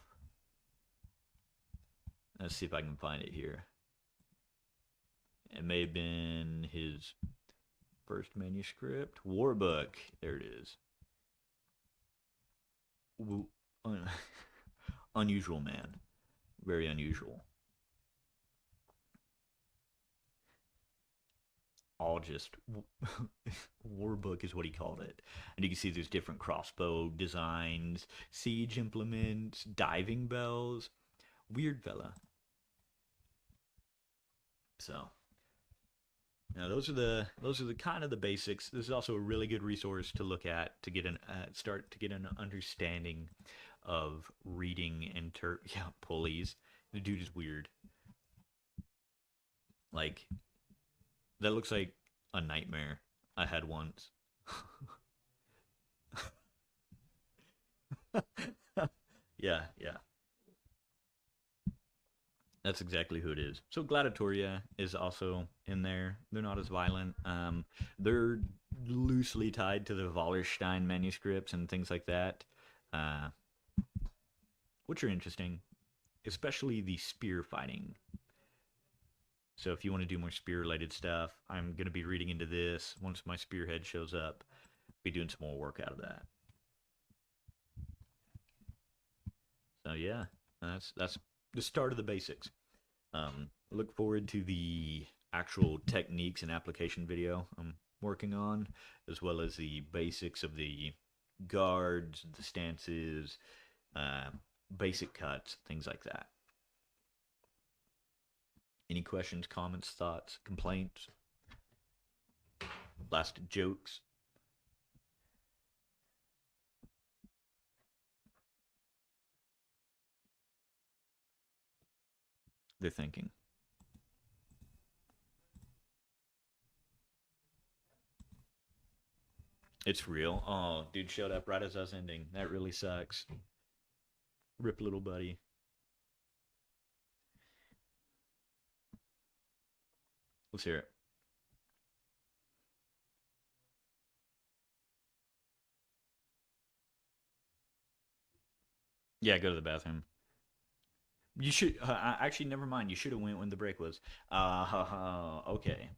Let's see if I can find it here. It may have been his first manuscript. War book. There it is. Unusual man. Very unusual. All just war book is what he called it. And you can see there's different crossbow designs, siege implements, diving bells. Weird fella. So, Now those are the kind of the basics. This is also a really good resource to look at to get an start to get an understanding of reading yeah, pulleys. The dude is weird. Like that looks like a nightmare I had once. Yeah, yeah. That's exactly who it is. So Gladiatoria is also in there. They're not as violent. They're loosely tied to the Wallerstein manuscripts and things like that, uh, which are interesting, especially the spear fighting. So if you want to do more spear related stuff, I'm going to be reading into this. Once my spearhead shows up, be doing some more work out of that. So yeah, that's the start of the basics. Look forward to the actual techniques and application video I'm working on, as well as the basics of the guards, the stances, uh, basic cuts, things like that. Any questions, comments, thoughts, complaints, last jokes? They're thinking. It's real. Oh, dude showed up right as I was ending. That really sucks. Rip, little buddy. Let's hear it. Yeah, go to the bathroom. You should actually never mind. You should have went when the break was. Okay.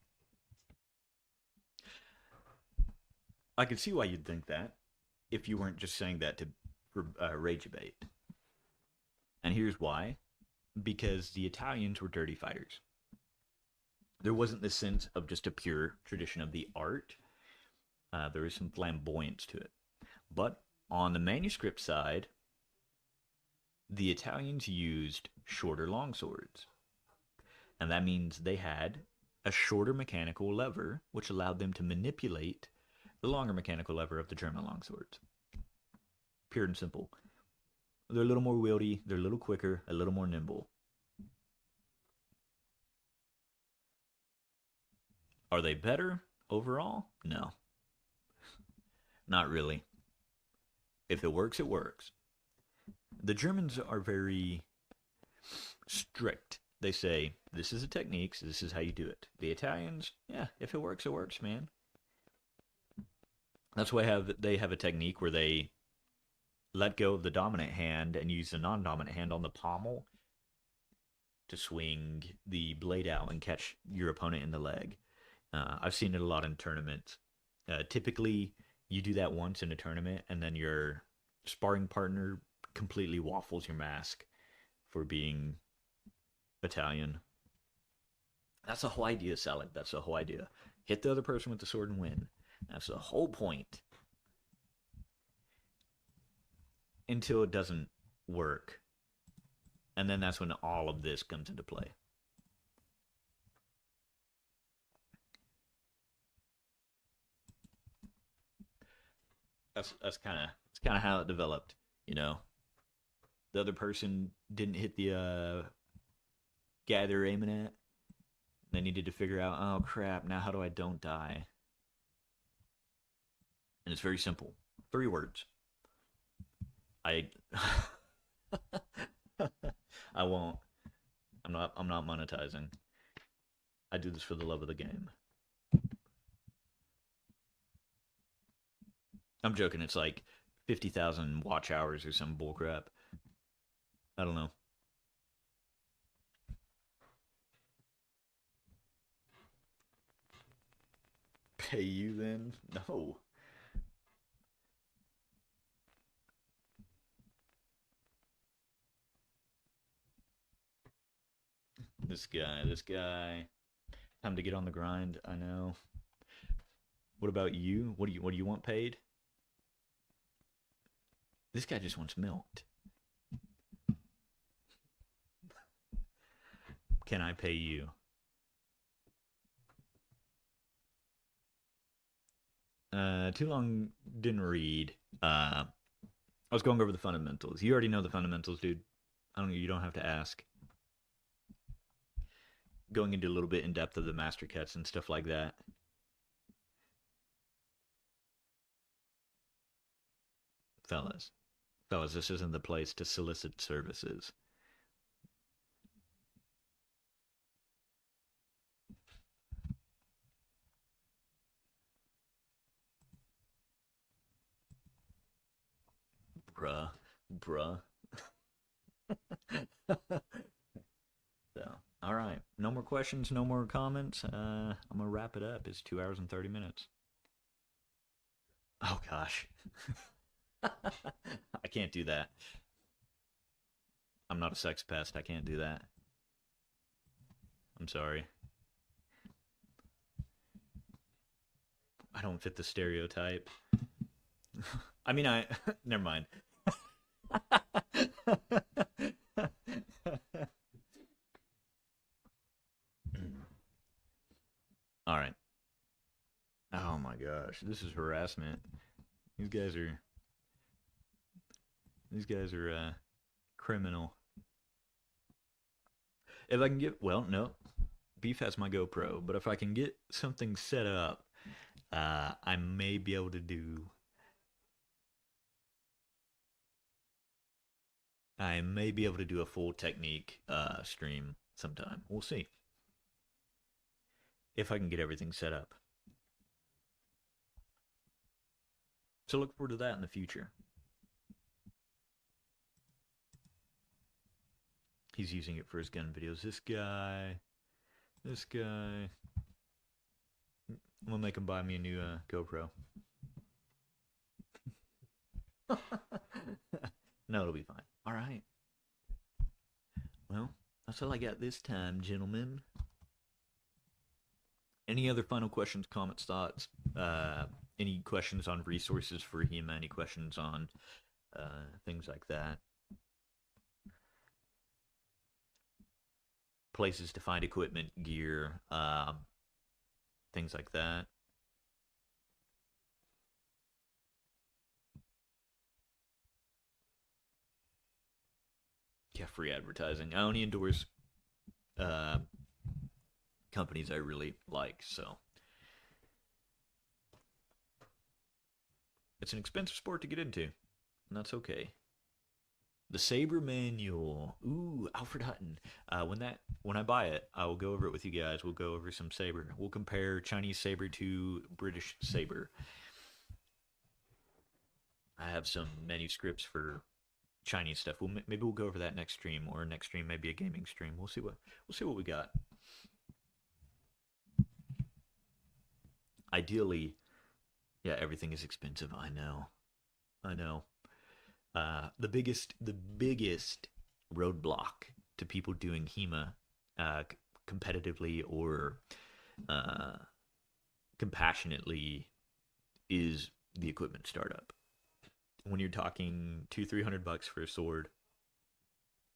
I could see why you'd think that if you weren't just saying that to rage abate. And here's why: because the Italians were dirty fighters. There wasn't this sense of just a pure tradition of the art. There was some flamboyance to it. But on the manuscript side, the Italians used shorter longswords. And that means they had a shorter mechanical lever, which allowed them to manipulate the longer mechanical lever of the German longswords. Pure and simple. They're a little more wieldy, they're a little quicker, a little more nimble. Are they better overall? No, not really. If it works, it works. The Germans are very strict. They say, this is a technique, so this is how you do it. The Italians, yeah, if it works, man. That's why they have a technique where they let go of the dominant hand and use the non-dominant hand on the pommel to swing the blade out and catch your opponent in the leg. I've seen it a lot in tournaments. Typically, you do that once in a tournament, and then your sparring partner completely waffles your mask for being Italian. That's the whole idea, Selig. That's the whole idea. Hit the other person with the sword and win. That's the whole point. Until it doesn't work. And then that's when all of this comes into play. That's kind of how it developed. You know, the other person didn't hit the guy they're aiming at. They needed to figure out, oh crap, now how do I don't die? And it's very simple. 3 words. I I won't. I'm not monetizing. I do this for the love of the game. I'm joking. It's like 50,000 watch hours or some bullcrap. I don't know. Pay you then? No. This guy. Time to get on the grind. I know. What about you? What do you want paid? This guy just wants milked. Can I pay you? Too long, didn't read. I was going over the fundamentals. You already know the fundamentals, dude. I don't. You don't have to ask. Going into a little bit in depth of the master cuts and stuff like that. Fellas, fellas, this isn't the place to solicit services. Bruh, bruh. So, all right. No more questions, no more comments. I'm gonna wrap it up. It's 2 hours and 30 minutes. Oh gosh. I can't do that. I'm not a sex pest. I can't do that. I'm sorry. I don't fit the stereotype. I mean, I. Never mind. All right. Oh my gosh, this is harassment. These guys are. These guys are criminal. If I can get, well, no, Beef has my GoPro, but if I can get something set up, I may be able to do. I may be able to do a full technique stream sometime. We'll see if I can get everything set up. So look forward to that in the future. He's using it for his gun videos. This guy. I'm gonna make him buy me a new GoPro. No, it'll be fine. All right. Well, that's all I got this time, gentlemen. Any other final questions, comments, thoughts? Any questions on resources for HEMA? Any questions on things like that? Places to find equipment, gear, things like that. Yeah, free advertising. I only endorse uh, companies I really like, so it's an expensive sport to get into, and that's okay. The Saber Manual. Ooh, Alfred Hutton. When I buy it, I will go over it with you guys. We'll go over some saber. We'll compare Chinese saber to British saber. I have some manuscripts for Chinese stuff. Maybe we'll go over that next stream, or next stream maybe a gaming stream. We'll see what we got. Ideally, yeah, everything is expensive. I know. The biggest roadblock to people doing HEMA uh, competitively or uh, compassionately is the equipment startup. When you're talking 200-300 bucks for a sword,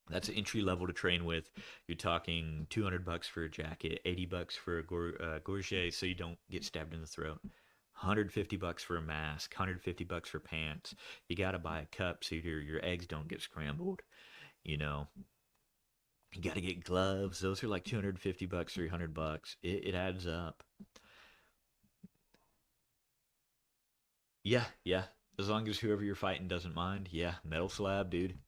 that's entry level to train with. You're talking 200 bucks for a jacket, 80 bucks for a gorget, so you don't get stabbed in the throat. 150 bucks for a mask, 150 bucks for pants. You got to buy a cup so your eggs don't get scrambled. You know, you got to get gloves. Those are like 250 bucks, 300 bucks. It adds up. Yeah, yeah. As long as whoever you're fighting doesn't mind. Yeah, metal slab, dude.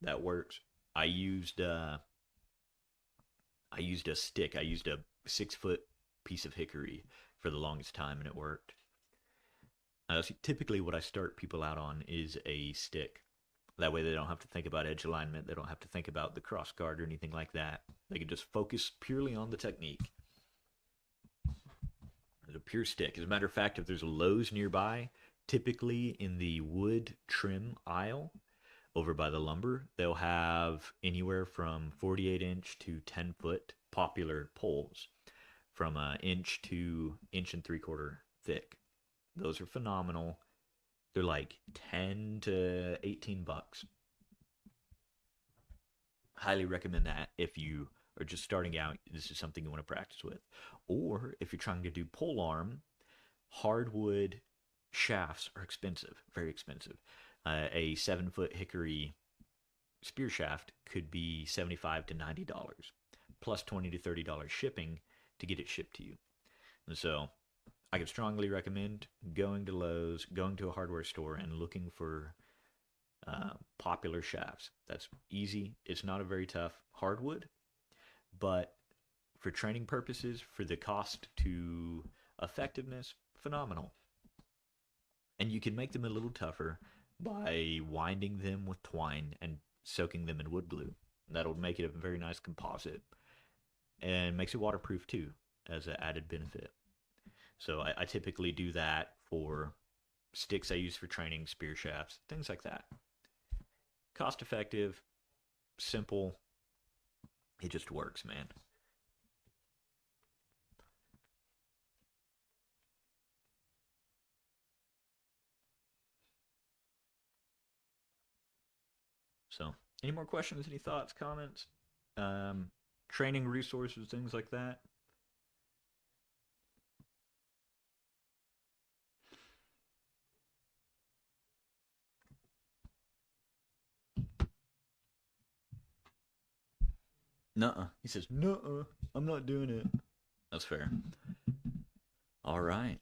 That works. I used uh I used a stick. I used a 6 foot piece of hickory for the longest time, and it worked. Typically, what I start people out on is a stick. That way, they don't have to think about edge alignment. They don't have to think about the cross guard or anything like that. They can just focus purely on the technique. It's a pure stick. As a matter of fact, if there's a Lowe's nearby, typically in the wood trim aisle over by the lumber, they'll have anywhere from 48-inch to 10 foot popular poles from an inch to inch and 3/4 thick. Those are phenomenal. They're like 10 to 18 bucks. Highly recommend that if you are just starting out. This is something you want to practice with. Or if you're trying to do pole arm, hardwood shafts are expensive, very expensive. A 7 foot hickory spear shaft could be $75 to $90 plus $20 to $30 shipping to get it shipped to you. And so I could strongly recommend going to Lowe's, going to a hardware store, and looking for popular shafts. That's easy. It's not a very tough hardwood, but for training purposes, for the cost to effectiveness, phenomenal. And you can make them a little tougher by winding them with twine and soaking them in wood glue. That'll make it a very nice composite and makes it waterproof too as an added benefit. So I typically do that for sticks I use for training, spear shafts, things like that. Cost effective, simple. It just works, man. So, any more questions? Any thoughts, comments? Um, Training resources, things like that. Nuh-uh. He says, nuh-uh, I'm not doing it. That's fair. All right.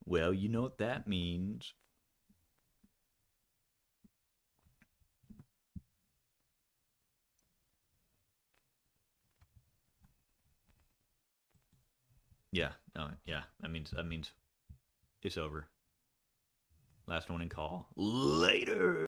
Well, you know what that means. Yeah. No. Yeah. That means it's over. Last one in call. Later.